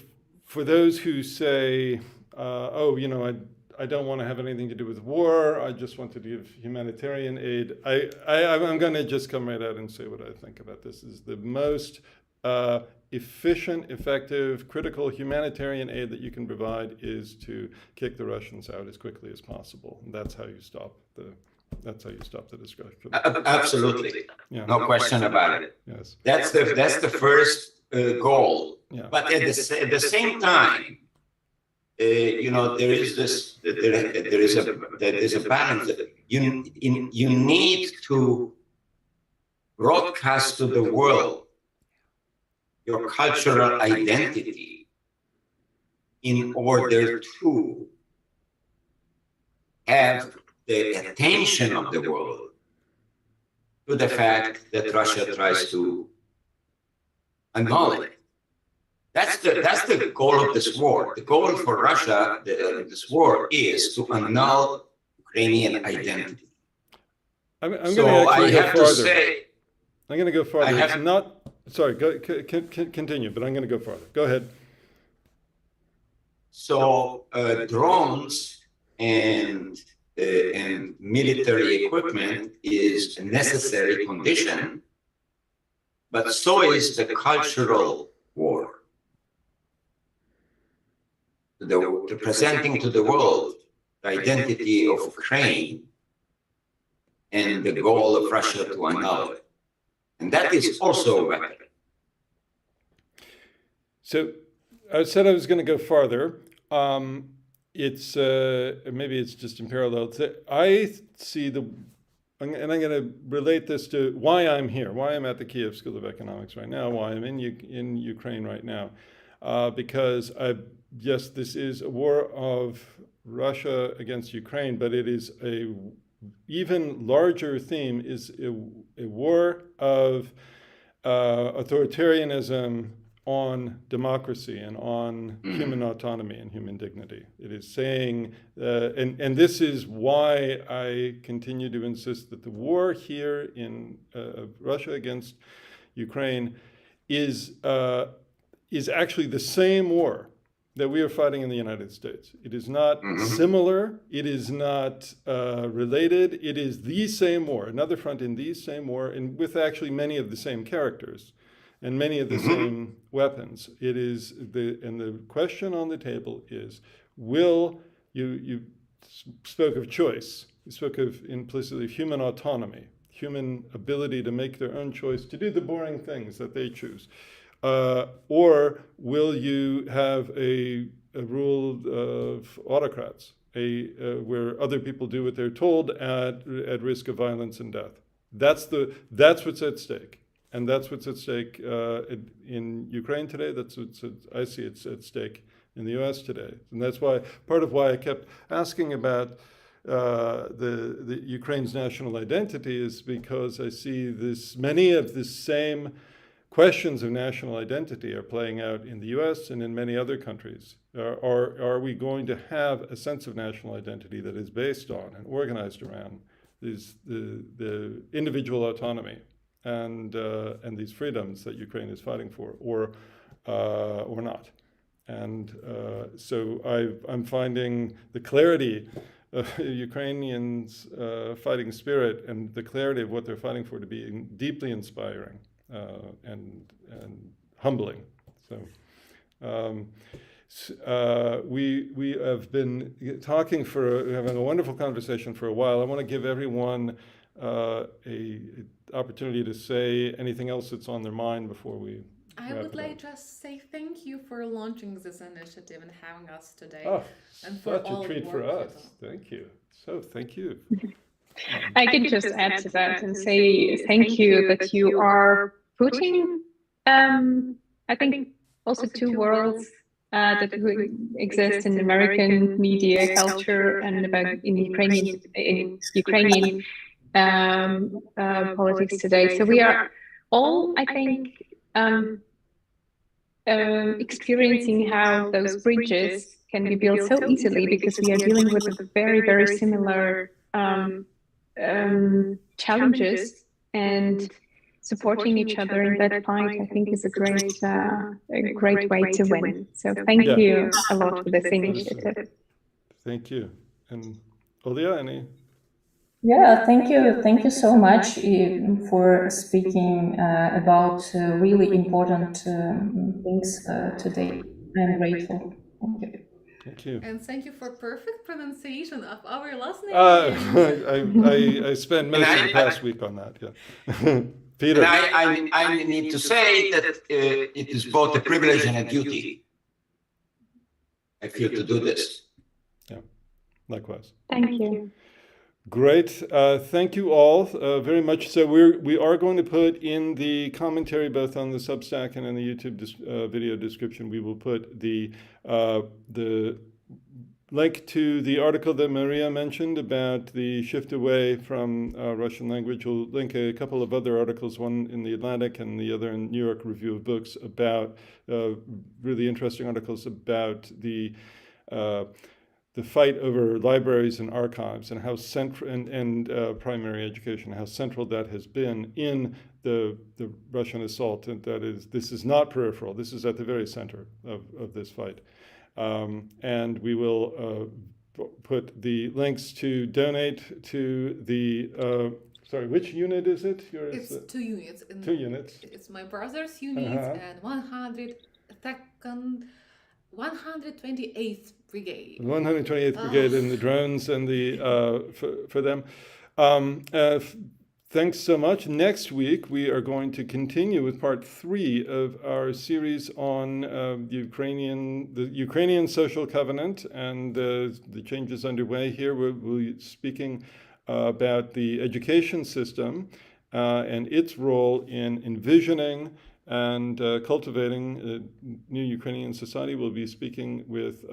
for those who say, oh, you know, I don't want to have anything to do with war, I just want to give humanitarian aid, I'm going to just come right out and say what I think about this. Is the most efficient, effective, critical humanitarian aid that you can provide is to kick the Russians out as quickly as possible. And that's how you stop the destruction. Absolutely, Yeah. no question about it. Yes. That's the first goal. Yeah. But at the same time, you know, there is a balance. You need to broadcast to the world your cultural identity in order to have the attention of the world to the fact that Russia tries to annul it. That's the goal of this war. The goal for Russia, this war, is to annul Ukrainian identity. I'm going to actually go farther. I'm going to go farther. It's not. Sorry, continue, but I'm going to go farther. Go ahead. So drones and military equipment is a necessary condition, but so is the cultural war. Presenting to the world the identity of Ukraine and the goal of Russia to annul it. And that is also a weapon. So I said I was going to go farther. It's maybe it's just in parallel. I see and I'm going to relate this to why I'm here, why I'm at the KYIV School of Economics right now, why I'm in Ukraine right now, because yes, this is a war of Russia against Ukraine, but it is a even larger theme is a war of authoritarianism on democracy and on human autonomy and human dignity. It is saying, and this is why I continue to insist that the war here in Russia against Ukraine is actually the same war that we are fighting in the United States. It is not similar, it is not related, it is the same war, another front in the same war, and with actually many of the same characters and many of the same weapons. It is and the question on the table is, will you spoke of choice, you spoke of implicitly human autonomy, human ability to make their own choice, to do the boring things that they choose. Or will you have a rule of autocrats, where other people do what they're told at risk of violence and death? That's what's at stake, and that's what's at stake in Ukraine today. I see it's at stake in the U.S. today, and that's why part of why I kept asking about the Ukraine's national identity is because I see many of the same questions of national identity are playing out in the US and in many other countries. Are we going to have a sense of national identity that is based on and organized around the individual autonomy and these freedoms that Ukraine is fighting for, or not? And so I'm finding the clarity of Ukrainians' fighting spirit and the clarity of what they're fighting for to be deeply inspiring. And humbling. So we have been having a wonderful conversation for a while. I want to give everyone a opportunity to say anything else that's on their mind before we. I would like just say thank you for launching this initiative and having us today. Oh, and for such a treat for us. Thank you. So thank you. I can just add to that and say thank you that you are putting, I think, also two worlds that exist in American media culture and in Ukrainian politics today. So we are all, I think, experiencing how those bridges can be built so easily because we are dealing with very, very similar challenges, and supporting each other in that fight, I think, is a great way to win. So thank you a lot for this initiative. Thank you. And Olia, any? Yeah, thank you so much for speaking about really important things today. I'm grateful. Thank you. Thank you. And thank you for perfect pronunciation of our last name. I spent most of the past week on that. Yeah. Peter. And I need to say that it is both a privilege and a duty, I feel, to do this. Yeah, likewise. Thank you. Great. Thank you all very much. So we are going to put in the commentary, both on the Substack and in the YouTube video description, we will put the link to the article that Maria mentioned about the shift away from Russian language. We'll link a couple of other articles, one in the Atlantic and the other in New York Review of Books, about really interesting articles about the fight over libraries and archives and how central and primary education, how central that has been in the Russian assault. And this is not peripheral. This is at the very center of this fight. And we will put the links to donate to the, sorry, which unit is it? It's 2 units. 2 units. It's my brother's unit and 128th Brigade. 128th Brigade and the drones and the for them. Thanks so much. Next week, we are going to continue with part 3 of our series on the Ukrainian social covenant and the changes underway here. We'll be speaking about the education system and its role in envisioning and cultivating a new Ukrainian society. We'll be speaking with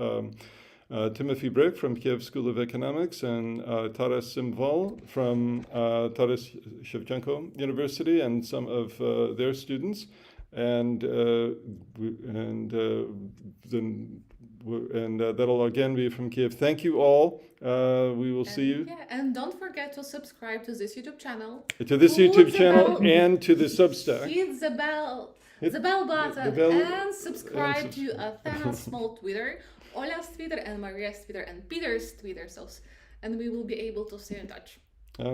Timothy Brick from Kiev School of Economics and Taras Simval from Taras Shevchenko University and some of their students. And that'll again be from Kiev. Thank you all. We will see you. Yeah, and don't forget to subscribe to this YouTube channel. To this YouTube channel and to the Substack. Hit the bell button and subscribe to Athena's small Twitter, Ola's Twitter and Maria's Twitter and Peter's Twitter, and we will be able to stay in touch. All right.